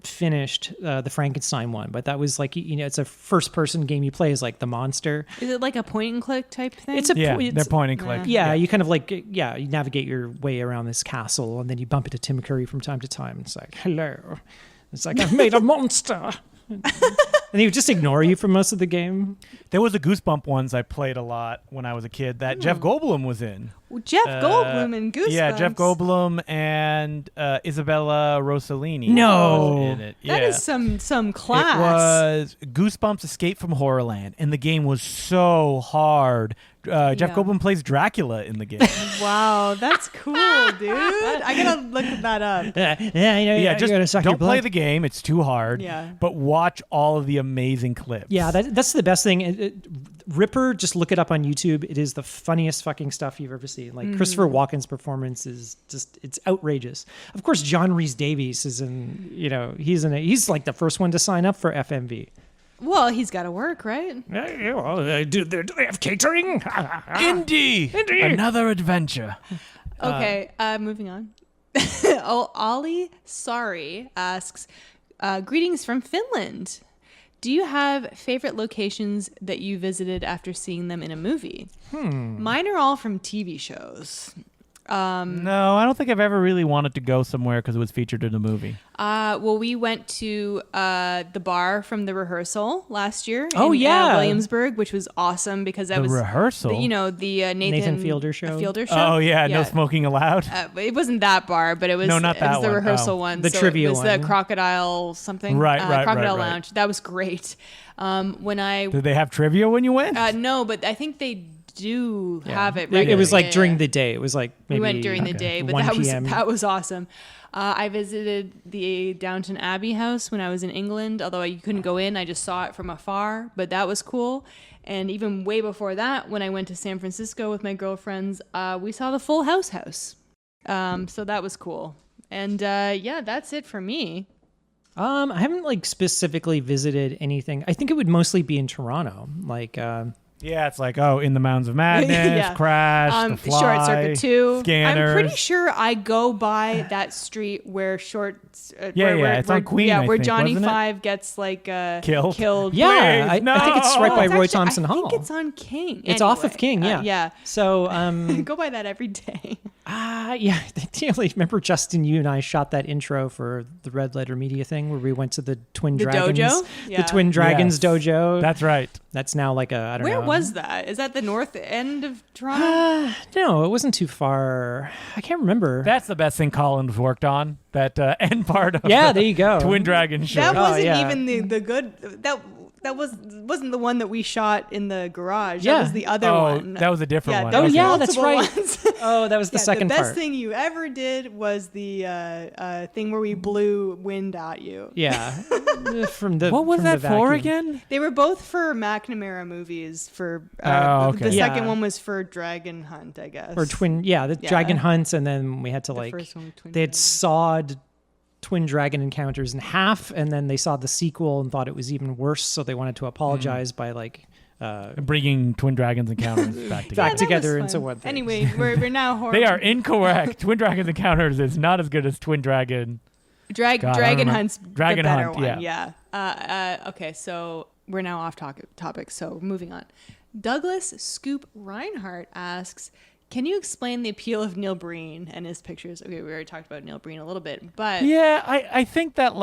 finished the Frankenstein one, but that was like it's a first person game. You play as like the monster. Is it like a point and click type thing? They're point and click. Yeah, you kind of like you navigate your way around this castle, and then you bump into Tim Curry from time to time. It's like, hello. It's like, I've made a monster. And he would just ignore you for most of the game. There was a Goosebump ones I played a lot when I was a kid that Jeff Goldblum was in. Well, Jeff Goldblum and Goosebumps. Yeah, Jeff Goldblum and Isabella Rossellini. No. was in it. That is some class. It was Goosebumps Escape from Horrorland, and the game was so hard. Jeff Goldblum plays Dracula in the game. Wow, that's cool, dude. I gotta look that up. Just don't play the game; it's too hard. Yeah. But watch all of the amazing clips. Yeah, that's the best thing. Ripper, just look it up on YouTube. It is the funniest fucking stuff you've ever seen. Like Christopher Walken's performance is it's outrageous. Of course, John Rhys Davies is in. He's like the first one to sign up for FMV. Well, he's got to work, right? Do they have catering? Indy, another adventure. Okay, moving on. Ollie Sorry asks, greetings from Finland. Do you have favorite locations that you visited after seeing them in a movie? Mine are all from TV shows. No, I don't think I've ever really wanted to go somewhere because it was featured in a movie. Well, we went to the bar from The Rehearsal last year. Oh, yeah. Williamsburg, which was awesome because that was Rehearsal. The Nathan Fielder show. Oh yeah, no smoking allowed. It wasn't that bar, but it was. No, not that it was the one. Rehearsal Oh. one. The So trivia it was one. the Crocodile something. Right. Crocodile Lounge. That was great. When I Did they have trivia when you went? no, but I think they do have it. It was like Yeah. during the day. It was like maybe We went during the day, but 1 that PM. was awesome. I visited the Downton Abbey house when I was in England, although you couldn't go in. I just saw it from afar, but that was cool. And even way before that, when I went to San Francisco with my girlfriends, we saw the Full House house. So that was cool. And that's it for me. I haven't like specifically visited anything. I think it would mostly be in Toronto. Like Yeah, it's like, In the Mountains of Madness, Yeah. Crash, The Fly, Short Circuit 2. Scanners. I'm pretty sure I go by that street where it's on Queen, Yeah, I where think, Johnny wasn't it? Five gets like killed. yeah, I think it's right by It's Roy actually- Thompson Hall. I think it's on King. It's off of Anyway, King, yeah. yeah. So I go by that every day. Yeah, remember Justin, you and I shot that intro for the Red Letter Media thing where we went to the Twin Dragons dojo? Yeah. The Twin Dragons dojo. That's right. That's now like I don't know. Where was that? Is that the north end of Toronto? No, it wasn't too far. I can't remember. That's the best thing Colin's worked on. That end part of there you go. Twin Dragon show. That wasn't yeah. even the good. That wasn't the one that we shot in the garage. Yeah. That was the other one. That was a different one. There was yeah, that's multiple right. ones. Oh, that was the second part. The part. best thing you ever did was the thing where we blew wind at you. Yeah. What was that for again? They were both for McNamara movies. For okay. The second one was for Dragon Hunt, I guess. Or Dragon Hunts, and then we had to first one, Twin they had Dragon. sawed Twin Dragon Encounters in half, and then they saw the sequel and thought it was even worse, so they wanted to apologize by Bringing Twin Dragons Encounters back together. back together was into fun. one thing. Anyway, we're now horrible. They are incorrect. Twin Dragons Encounters is not as good as Twin Dragon. Dragon Hunt's Dragon the better Hunt, one. yeah. Okay, so we're now off topic. So moving on. Douglas Scoop Reinhardt asks, can you explain the appeal of Neil Breen and his pictures? Okay, we already talked about Neil Breen a little bit, but Yeah, I think that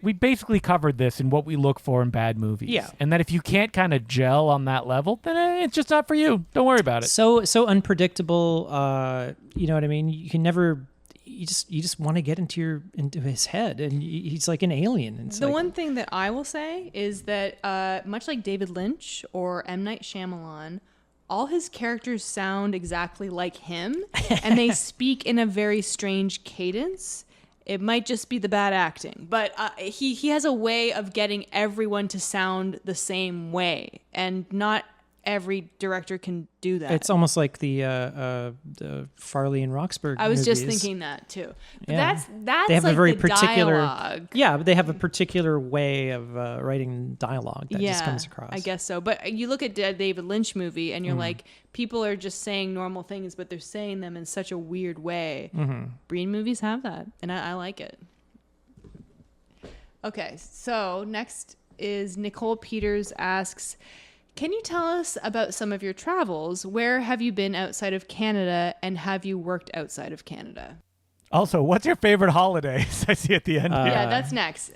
we basically covered this in what we look for in bad movies. Yeah. And that if you can't kind of gel on that level, then it's just not for you. Don't worry about it. So unpredictable. You know what I mean? You can never. You just want to get into his head, and he's like an alien. It's the one thing that I will say is that much like David Lynch or M. Night Shyamalan, all his characters sound exactly like him, and they speak in a very strange cadence. It might just be the bad acting, but he has a way of getting everyone to sound the same way, and not every director can do that. It's almost like the Farley and Roxburgh. I was just movies. thinking that too. But Yeah. that's They have like a very the particular dialogue. Yeah, but they have a particular way of writing dialogue that just comes across. I guess so. But you look at the David Lynch movie and you're like, people are just saying normal things, but they're saying them in such a weird way. Breen movies have that, and I like it. Okay, so next is Nicole Peters asks, can you tell us about some of your travels? Where have you been outside of Canada, and have you worked outside of Canada? Also, what's your favorite holidays? I see at the end here. Yeah, that's next.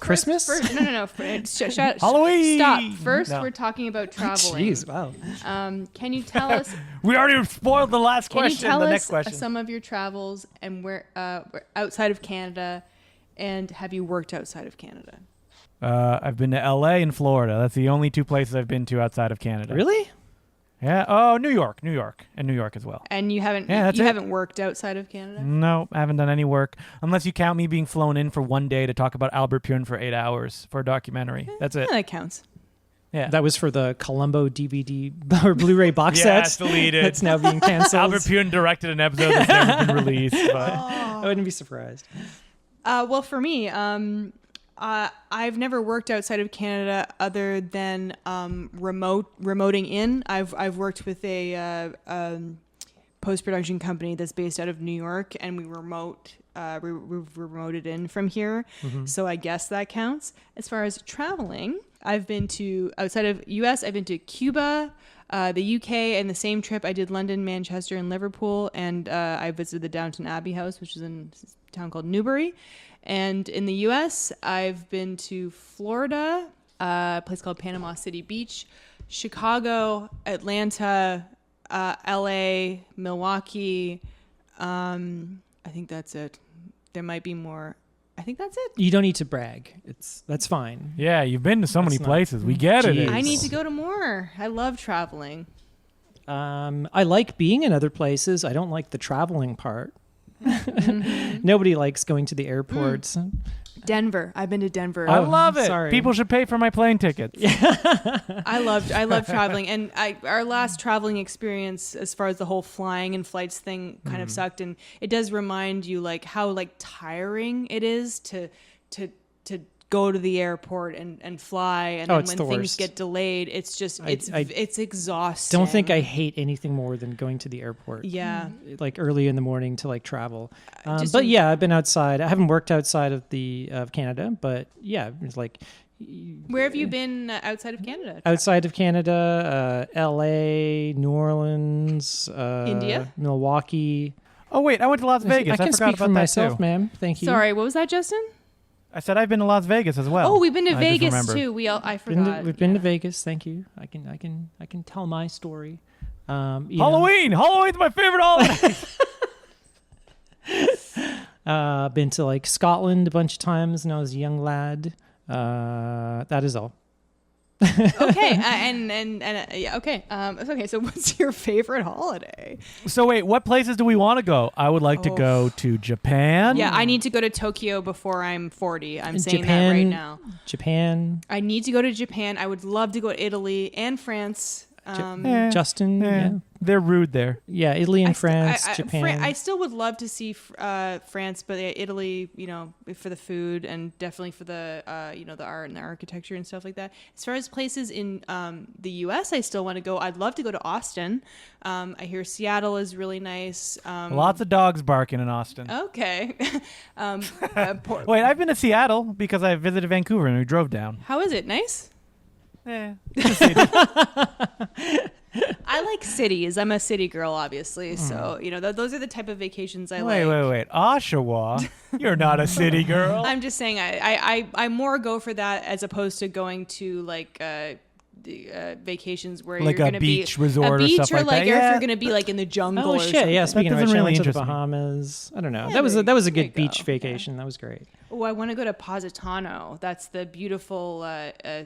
Christmas? No. Halloween! Stop. First, No. we're talking about traveling. Jeez, wow. Can you tell us? We already spoiled the last Can you question. tell The us next question. some of your travels and where outside of Canada, and have you worked outside of Canada? I've been to LA and Florida. That's the only two places I've been to outside of Canada. Really? Yeah. Oh, New York, and New York as well. And you haven't Yeah, that's it. haven't worked outside of Canada? No, I haven't done any work unless you count me being flown in for one day to talk about Albert Pune for 8 hours for a documentary. That's it. Yeah, that counts. Yeah. That was for the Columbo DVD or Blu-ray box Yeah, set. it's deleted. It's now being canceled. Albert Pune directed an episode that's never been released. But I wouldn't be surprised. Well, for me, I've never worked outside of Canada other than remoting in. I've worked with a post-production company that's based out of New York, and we've remoted in from here. So I guess that counts. As far as traveling, I've been to, outside of US, I've been to Cuba, the UK, and the same trip I did London, Manchester, and Liverpool, and I visited the Downton Abbey House, which is in a town called Newbury. And in the US, I've been to Florida, a place called Panama City Beach, Chicago, Atlanta, LA, Milwaukee. I think that's it. There might be more. I think that's it. You don't need to brag. That's fine. yeah, you've been to so many not- places. We get it. Jeez. I need to go to more. I love traveling. I like being in other places. I don't like the traveling part. Nobody likes going to the airports. Denver. I've been to Denver. I love it. sorry. People should pay for my plane tickets. I love traveling, and our last traveling experience, as far as the whole flying and flights thing, kind of sucked, and it does remind you how tiring it is to go to the airport and fly, and then it's when the things worst. get delayed, it's just it's exhausting. Don't think I hate anything more than going to the airport. Yeah. Like early in the morning to travel. Just But in- yeah, I've been outside. I haven't worked outside of Canada, but yeah, it's like Where have you been outside of Canada? outside of Canada, LA, New Orleans, India? Milwaukee. Oh wait, I went to Las Vegas. I can forgot speak about for that myself, too. ma'am. Thank you. Sorry, what was that, Justin? I said I've been to Las Vegas as well. Oh, we've been to I just Vegas remembered. too. I forgot. We've been to Vegas. Thank you. I can tell my story. Halloween. Halloween's my favorite holiday. Been to like Scotland a bunch of times when I was a young lad. That is all. Okay, yeah, okay. Okay, so what's your favorite holiday? So wait, what places do we want to go? I would like to go to Japan. Yeah, I need to go to Tokyo before I'm 40. I'm saying Japan, that right now. Japan. I need to go to Japan. I would love to go to Italy and France. Justin, They're rude there. yeah, Italy and France, Japan. I still would love to see France, but Italy, for the food and definitely for the the art and the architecture and stuff like that. As far as places in the U.S., I still want to go. I'd love to go to Austin. I hear Seattle is really nice. Lots of dogs barking in Austin. Okay. Wait, I've been to Seattle because I visited Vancouver and we drove down. How is it? Nice? Eh. I like cities. I'm a city girl, obviously. So, those are the type of vacations I like. Wait. Oshawa? You're not a city girl. I'm just saying I more go for that as opposed to going to like vacations where like you're a going to beach be resort a beach or stuff or like that. or if Yeah. you're going to be like in the jungle Oh or shit! something. Yeah, speaking of doesn't which, I really went to the interest me. Bahamas. I don't know. Yeah, that was a there good you beach go. vacation. That was great. Oh, I want to go to Positano. That's the beautiful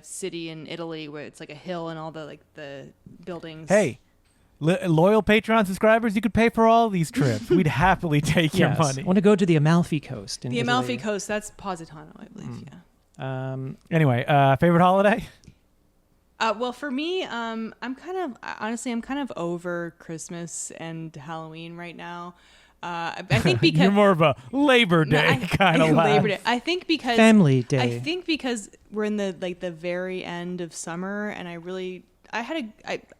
city in Italy where it's like a hill and all the buildings. Hey, loyal Patreon subscribers, you could pay for all these trips. We'd happily take your Yes. money. I want to go to the Amalfi Coast. In The Italy. Amalfi Coast, that's Positano, I believe, yeah. Anyway, favorite holiday? Well, for me, I'm kind of over Christmas and Halloween right now. I think because You're more of a Labor Day kind of Labor laugh. Day. I think because Family Day. I think because we're in the very end of summer, and I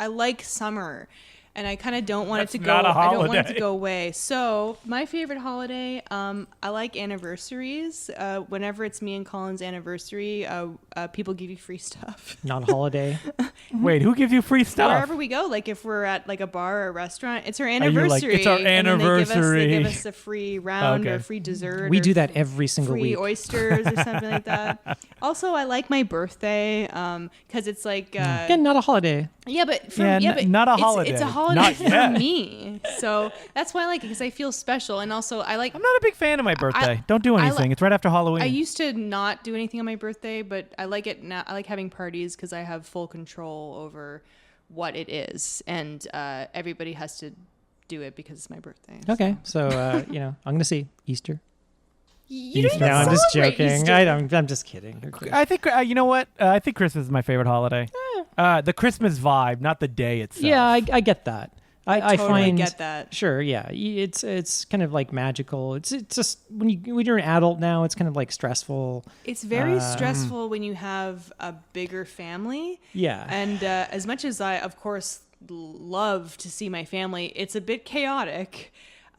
like summer, and I kind of don't want That's it to go. not a I don't want it to holiday. go away. So my favorite holiday, I like anniversaries. Whenever it's me and Colin's anniversary, people give you free stuff. Not a holiday. Wait, who gives you free stuff? Wherever we go, like if we're at like a bar or a restaurant, it's our you're like, anniversary. "It's our and then anniversary." they give us a free round Okay. or free dessert. We or do that every single free week. oysters or something like that. Also, I like my birthday because it's like Again, not a holiday. yeah, but for, Yeah, but not a it's holiday. a holiday Not for yet. me. So that's why I like it because I feel special, and also I like. I'm not a big fan of my birthday. Don't do I anything. li- It's right after Halloween. I used to not do anything on my birthday, but I like it now. I like having parties because I have full control over what it is, and everybody has to do it because it's my birthday. Okay, so I'm gonna say Easter. You don't No, even I'm just celebrate joking. Easter. I'm just kidding. Okay. I think you know what? I think Christmas is my favorite holiday. The Christmas vibe, not the day itself. Yeah, I get that. I totally find get that. Sure, yeah, it's kind of like magical. It's just when you're an adult now, it's kind of like stressful. It's very stressful when you have a bigger family. Yeah, And as much as I, of course, love to see my family, it's a bit chaotic.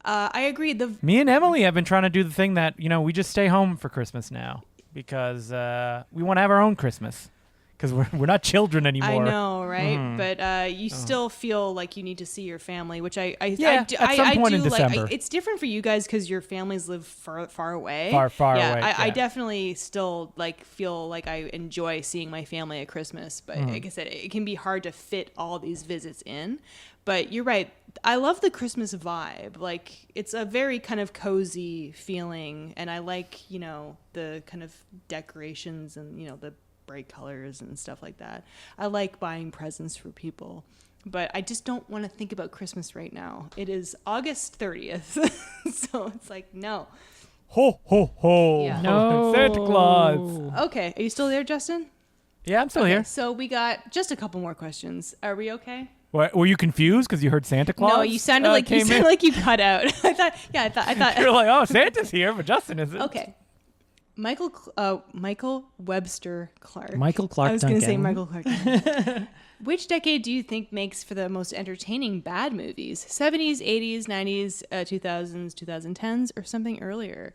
I agree. Me and Emily have been trying to do the thing that we just stay home for Christmas now because we want to have our own Christmas because we're not children anymore. I know, right? But you still feel like you need to see your family, which I Yeah, do, at some I point do in like. December. It's different for you guys because your families live far away. Far yeah, away, I yeah. definitely still feel like I enjoy seeing my family at Christmas, but like I said, it can be hard to fit all these visits in. But you're right. I love the Christmas vibe. Like it's a very kind of cozy feeling, and I like the kind of decorations and the bright colors and stuff like that. I like buying presents for people, but I just don't want to think about Christmas right now. It is August 30th, so it's like no. Ho ho ho! Yeah. No. Santa Claus. Okay, are you still there, Justin? Yeah, I'm still Okay, here. so we got just a couple more questions. Are we okay? What, were you confused because you heard Santa Claus? No, you sounded like came in? you cut out. I thought. You're like, oh, Santa's here, but Justin isn't. Okay. Michael Webster Clark. Michael Clark I was going to say Duncan. Michael Clark Duncan. Which decade do you think makes for the most entertaining bad movies? 70s, 80s, 90s, 2000s, 2010s, or something earlier?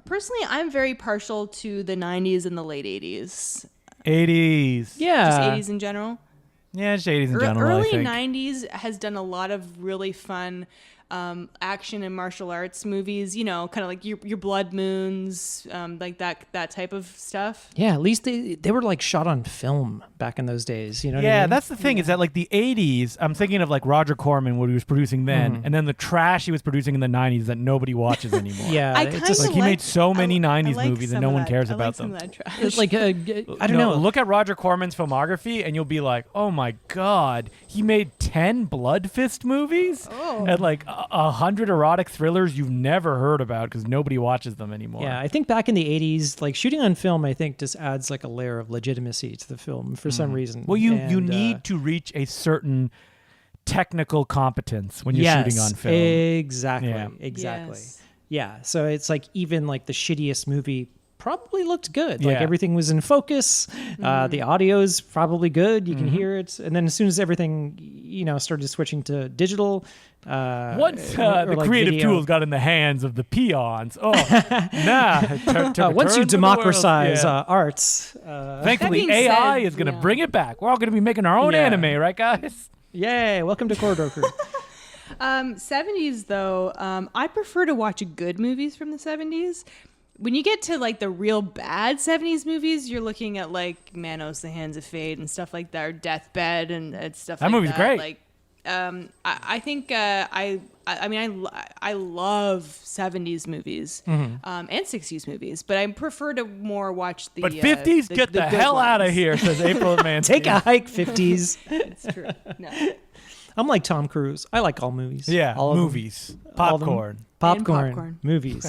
Personally, I'm very partial to the 90s and the late 80s. 80s. Yeah, Just 80s in general. Yeah, just 80s in general, Early I think. 90s has done a lot of really fun action and martial arts movies, you know, kind of like your Blood Moons, like that type of stuff. Yeah, at least they were like shot on film back in those days. You know what I mean? That's the thing is that like the 80s, I'm thinking of like Roger Corman, what he was producing then, and then the trash he was producing in the 90s that nobody watches anymore. Yeah, I it's kind just of he made so many 90s like movies and some no of one that. cares I about like them. some of that trash. it's like I don't know. Look at Roger Corman's filmography and you'll be like, oh my God, he made 10 Blood Fist movies and like 100 erotic thrillers you've never heard about because nobody watches them anymore. Yeah, I think back in the 80s, like shooting on film, I think just adds like a layer of legitimacy to the film for some reason. Well, you need to reach a certain technical competence when you're shooting on film. Exactly. Yeah. Exactly. Yes. Yeah. So it's like even like the shittiest movie probably looked good. Like Yeah. everything was in focus. The audio's probably good. You can hear it. And then as soon as everything, you know, started switching to digital, Once or the like creative video. tools got in the hands of the peons, Once you democratize yeah. arts, Thankfully, That being AI said, is going to yeah. bring it back. We're all going to be making our own Yeah. anime, right, guys? yay! Welcome to Corridor Crew. 70s though, I prefer to watch good movies from the 70s. When you get to like the real bad 70s movies, you're looking at like Manos, The Hands of Fate and stuff like that, or Deathbed and stuff That like movie's that. great. Like, I think I love 70s movies and 60s movies, but I prefer to more watch the. But 50s, get the good hell out of ones. here, says April Mann. Take a hike, 50s. It's true. No. I'm like Tom Cruise. I like all movies. Yeah, all of them. movies, All of them. popcorn. Popcorn. popcorn. Movies.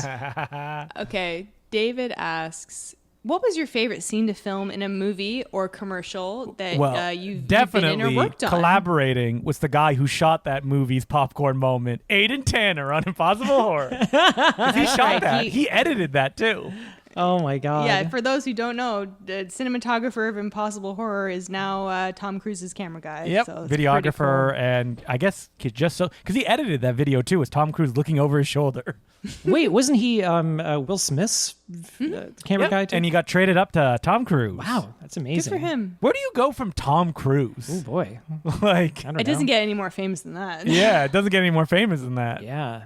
Okay, David asks, what was your favorite scene to film in a movie or commercial that Well, you've definitely been in or worked on? collaborating with the guy who shot that movie's popcorn moment, Aiden Tanner on Impossible Horror. 'Cause he shot right. that. He edited that too. Oh my God. Yeah, for those who don't know, the cinematographer of Impossible Horror is now Tom Cruise's camera guy. Yep, so it's pretty videographer, cool. and I guess because he edited that video too, was Tom Cruise looking over his shoulder. Wait, wasn't he Will Smith's camera Yep, guy too? and he got traded up to Tom Cruise. Wow, that's Good amazing. for him. Where do you go from Tom Cruise? Oh boy. Like, I don't It doesn't know. get any more famous than that. yeah, it doesn't get any more famous than that. Yeah.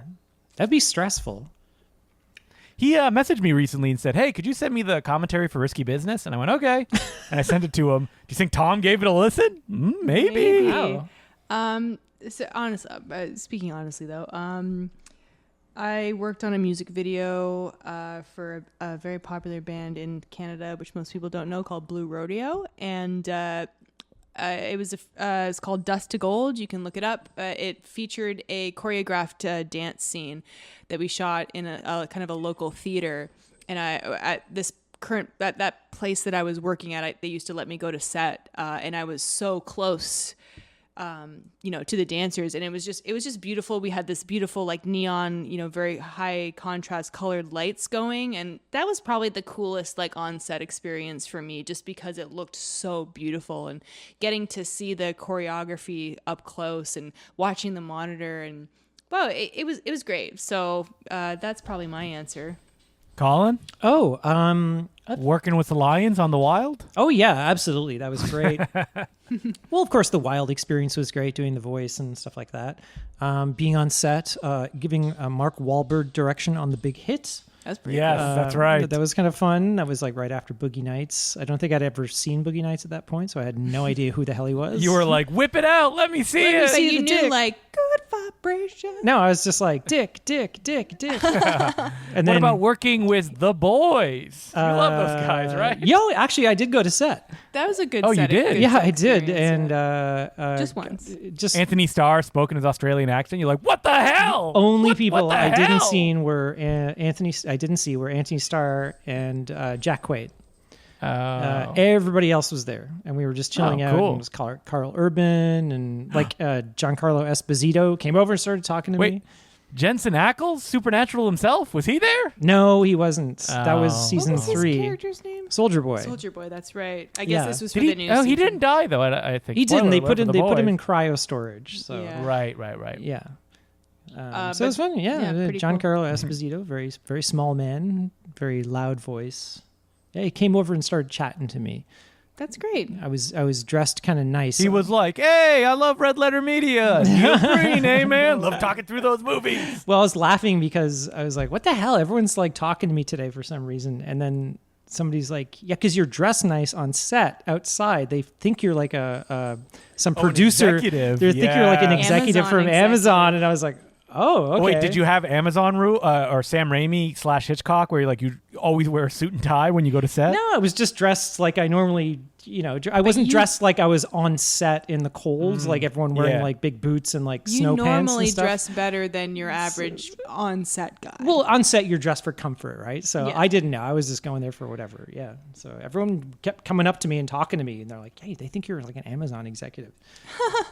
That'd be stressful. He messaged me recently and said, "Hey, could you send me the commentary for Risky Business?" And I went, "Okay," and I sent it to him. Do you think Tom gave it a listen? Maybe. Maybe. Wow. So honestly, speaking honestly though, I worked on a music video for a very popular band in Canada, which most people don't know, called Blue Rodeo, and it's called Dust to Gold. You can look it up. It featured a choreographed dance scene that we shot in a kind of a local theater, and at this current that place that I was working at, they used to let me go to set, and I was so close. To the dancers, and it was just beautiful. We had this beautiful like neon, very high contrast colored lights going, and that was probably the coolest like on-set experience for me, just because it looked so beautiful, and getting to see the choreography up close and watching the monitor, and wow, it was great. So that's probably my answer. Colin, Oh, working with the Lions on the Wild. oh yeah, absolutely. That was great. Well, of course, the Wild experience was great, doing the voice and stuff like that. Being on set, giving Mark Wahlberg direction on The Big Hit. That's pretty Yes, cool. that's right. That was kind of fun. That was like right after Boogie Nights. I don't think I'd ever seen Boogie Nights at that point, so I had no idea who the hell he was. You were like, "Whip it out, let me see it." But you the knew dick. like good vibration. No, I was just like, dick. And What about working with the boys? You love those guys, right? Yo, actually, I did go to set. That was a good. Oh, you set, did? good Yeah, set I did. experience, And yeah. Just once. Just Anthony Starr spoke in his Australian accent. You're like, "What the hell?" only What people the I didn't hell? see were Anthony Starr and Jack Quaid. Everybody else was there, and we were just chilling out. cool. And it was Carl Urban and like Giancarlo Esposito came over and started talking to me. Wait, Jensen Ackles, Supernatural himself, was he there? No, he wasn't. That was Oh. season What was his 3. character's name? Soldier Boy. Soldier Boy. That's right. I guess Yeah. this was for Did the he? news. Oh, he season. didn't die though. I think He didn't. They Spoiler put alert him. for the They put him in boys. cryo storage. So Yeah. Right. yeah. But- So it was fun. Yeah, pretty cool. Giancarlo Esposito, very very small man, very loud voice. Yeah, he came over and started chatting to me. That's great. I was dressed kind of nice. He was like, "Hey, I love Red Letter Media. Neil Green, hey man, love talking through those movies." Well, I was laughing because I was like, "What the hell? Everyone's like talking to me today for some reason." And then somebody's like, "Yeah, because you're dressed nice on set outside. They think you're like some producer. They think you're like an executive from Amazon." And I was like, "Oh, okay." Wait, did you have Amazon rule or Sam Raimi / Hitchcock where you always wear a suit and tie when you go to set? No, I was just dressed like I normally, I wasn't dressed like I was on set in the cold, like everyone wearing like big boots and like snow pants and stuff. You normally dress better than your average on-set guy. Well, on set you're dressed for comfort, right? So I didn't know. I was just going there for whatever. Yeah. So everyone kept coming up to me and talking to me, and they're like, "Hey, they think you're like an Amazon executive."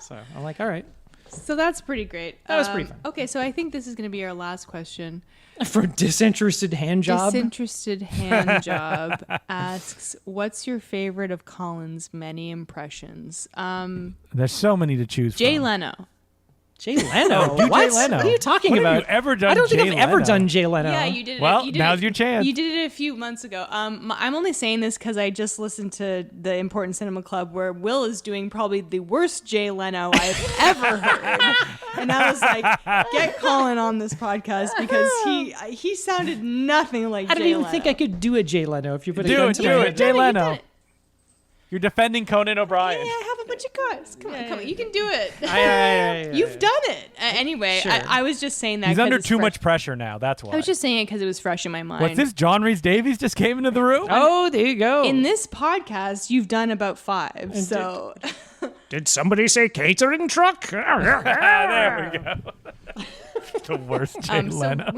So I'm like, "All right." So that's pretty great. That was pretty fun. Okay, so I think this is going to be our last question. For disinterested hand job. Disinterested hand job asks, "What's your favorite of Colin's many impressions?" There's so many to choose from. Jay Leno. Jay Leno? Do What? Jay Leno. What are you talking about? Have you ever done I don't think Jay I've ever Leno? done Jay Leno. Yeah, you did it. Well, You did now's it. your chance. You did it a few months ago. I'm only saying this because I just listened to the Important Cinema Club where Will is doing probably the worst Jay Leno I've ever heard. And I was like, get Colin on this podcast because he sounded nothing like Jay Leno. I don't even think I could do a Jay Leno if you put a Do gun it, to do my it. head. Jay You've done Leno. You're defending Conan O'Brien. Yeah, I have a bunch of cards. Come on. You can do it. Yeah. You've done it. Anyway, Sure. I was just saying that. He's 'cause under it's too fresh. much pressure now. That's why. I was just saying it because it was fresh in my mind. What's this? John Rhys Davies just came into the room? Oh, there you go. In this podcast, you've done about 5. So Did somebody say catering truck? There we go. The worst Jay Leno.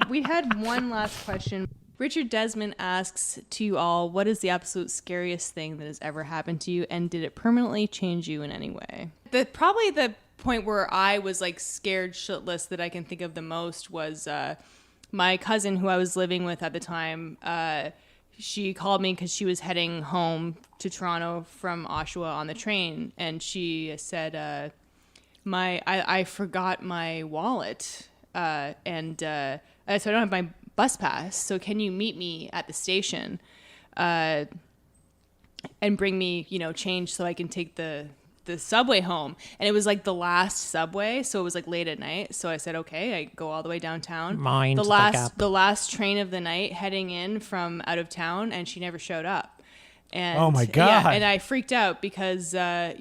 we had one last question. Richard Desmond asks to you all, what is the absolute scariest thing that has ever happened to you, and did it permanently change you in any way? Probably the point where I was like scared shitless that I can think of the most was my cousin who I was living with at the time. She called me because she was heading home to Toronto from Oshawa on the train, and she said, I forgot my wallet, and so I don't have my bus pass, so can you meet me at the station and bring me change so I can take the subway home? And it was like the last subway, so it was like late at night, so I said okay. I go all the way downtown, the last train of the night heading in from out of town, and she never showed up. And oh my God. yeah, and I freaked out because I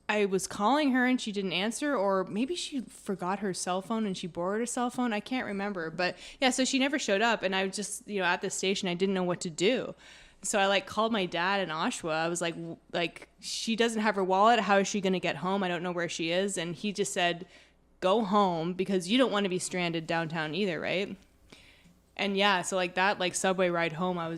was calling her and she didn't answer, or maybe she forgot her cell phone and she borrowed her cell phone. I can't remember, but yeah, so she never showed up, and I was just at the station. I didn't know what to do, so I called my dad in Oshawa. I was like she doesn't have her wallet. How is she going to get home? I don't know where she is. And he just said, go home because you don't want to be stranded downtown either, right? And yeah, so that subway ride home, I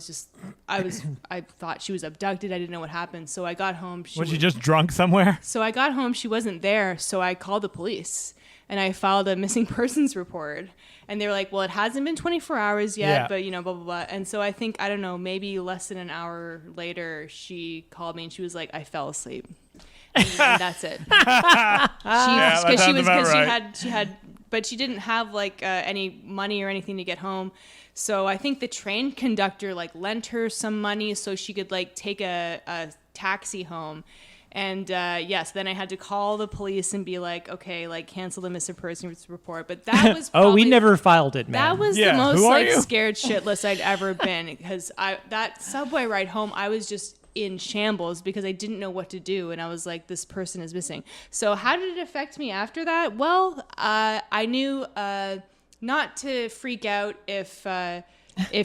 thought she was abducted. I didn't know what happened. So I got home. Was she just drunk somewhere? So I got home. She wasn't there. So I called the police and I filed a missing persons report. And they were like, well, it hasn't been 24 hours yet, but blah, blah, blah. And so I think, I don't know, maybe less than an hour later, she called me and she was like, I fell asleep. And that's it. She had, but she didn't have any money or anything to get home. So I think the train conductor lent her some money so she could take a taxi home. And yes, then I had to call the police and be like, okay, cancel the missing persons report. But that was probably, we never filed it, man. That was the most scared shitless I'd ever been, because that subway ride home, I was just in shambles because I didn't know what to do, and I was like, this person is missing. So how did it affect me after that? Well, I knew not to freak out if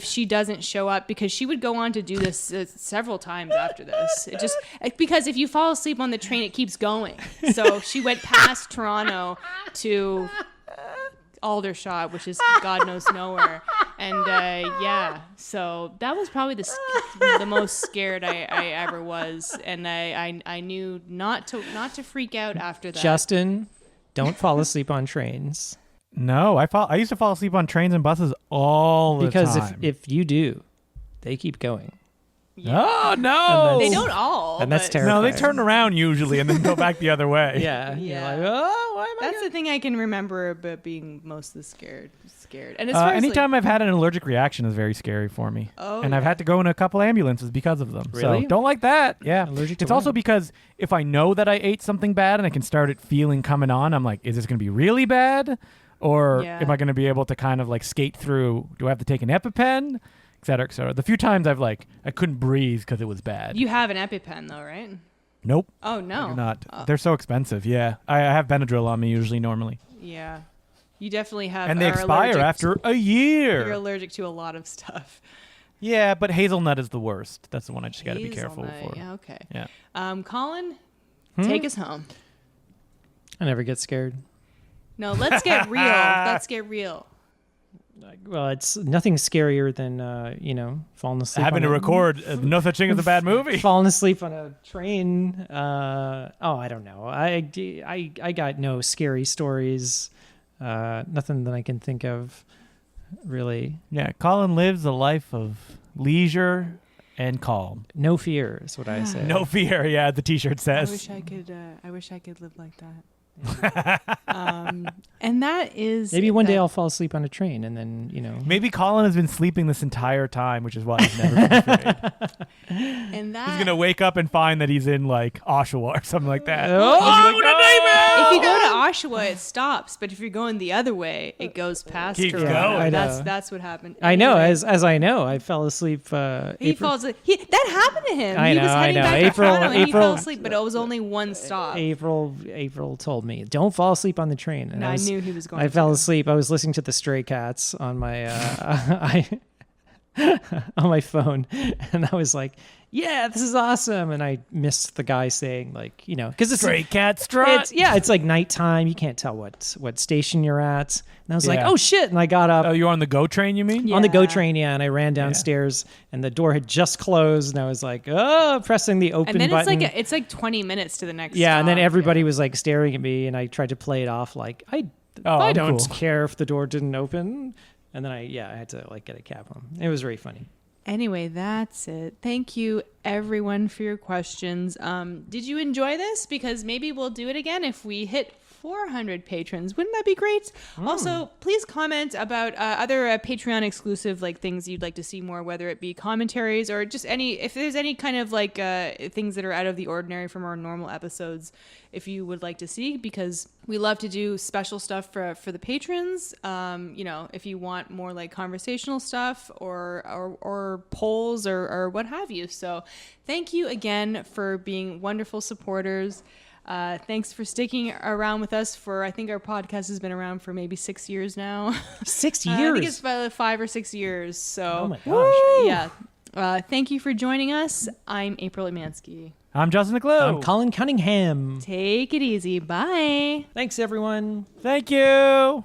she doesn't show up, because she would go on to do this several times after this. It just because if you fall asleep on the train, it keeps going. So she went past Toronto to Aldershot, which is God knows nowhere. And yeah, so that was probably the most scared I ever was, and I knew not to freak out after that. Justin, don't fall asleep on trains. No, I used to fall asleep on trains and buses all the time. Because if you do, they keep going. Yeah. Oh no, they don't all. And that's but- terrifying. No, they turn around usually and then go back the other way. Yeah. Yeah. You're like, oh, why am I That's the thing I can remember about being most of the scared. scared. And as far as anytime I've had an allergic reaction is very scary for me. Oh, and I've had to go in a couple ambulances because of them. Really? So don't like that. Yeah. Allergic to It's also what? because if I know that I ate something bad and I can start it feeling coming on, I'm like, is this going to be really bad? Or Yeah. am I going to be able to kind of like skate through? Do I have to take an EpiPen? Et cetera, et cetera. The few times I couldn't breathe because it was bad. you have an EpiPen though, right? Nope. Oh no. I do not. Oh. They're so expensive. Yeah. I have Benadryl on me usually normally. Yeah. You definitely have. And they are expire allergic after a year. You're allergic to a lot of stuff. Yeah, but hazelnut is the worst. That's the one I just got to be careful Hazelnut, for. Yeah. Okay. Yeah. Colin, take us home. I never get scared. No, let's get real. Let's get real. Well, it's nothing scarier than falling asleep. Having to record No Such Thing as a Bad Movie. Falling asleep on a train. I don't know. I got no scary stories. Nothing that I can think of, really. Yeah, Colin lives a life of leisure and calm. No fear is what I say. No fear, yeah, the T-shirt I says. wish I could live like that. And that is Maybe one day I'll fall asleep on a train, and then Maybe Colin has been sleeping this entire time, which is why he's never been afraid. and that He's going to wake up and find that he's in, like, Oshawa or something like that. if you go to Oshawa, it stops, but if you're going the other way, it goes past Keeps Toronto. going. I know. That's what happened. I know, Anyway, as I know, I fell asleep. he falls. That happened to him. I He know, was I heading know. back April- to Toronto and he fell April- asleep, but it was only one stop. April told me, "Don't fall asleep on the train." And No, I knew he was going I to. fell asleep. I was listening to the Stray Cats on my on my phone, and I was like, "Yeah, this is awesome!" And I missed the guy saying, like, because it's Stray cat strut. it's like nighttime. You can't tell what station you're at. And I was like, Yeah. "Oh shit!" And I got up. Oh, you're on the GO train, you mean? Yeah. On the GO train, yeah, and I ran downstairs, and the door had just closed, and I was like, "Oh!" pressing the open And then button. it's like 20 minutes to the next. Yeah, and then stop. everybody was like staring at me, and I tried to play it off like I I'm don't cool. care if the door didn't open, and then I had to like get a cab home. It was very funny. Anyway, that's it. Thank you, everyone, for your questions. Did you enjoy this? Because maybe we'll do it again if we hit 400 patrons. Wouldn't that be great? Also, please comment about other Patreon exclusive like things you'd like to see more, whether it be commentaries or just if there's any kind of like things that are out of the ordinary from our normal episodes, if you would like to see, because we love to do special stuff for the patrons. If you want more like conversational stuff or polls or what have you. So thank you again for being wonderful supporters. Thanks for sticking around with us I think our podcast has been around for maybe 6 years now. 6 years. I think it's about 5 or 6 years. So, Oh my gosh. yeah. Thank you for joining us. I'm April Imansky. I'm Justin McClue. I'm Colin Cunningham. Take it easy. Bye. Thanks, everyone. Thank you.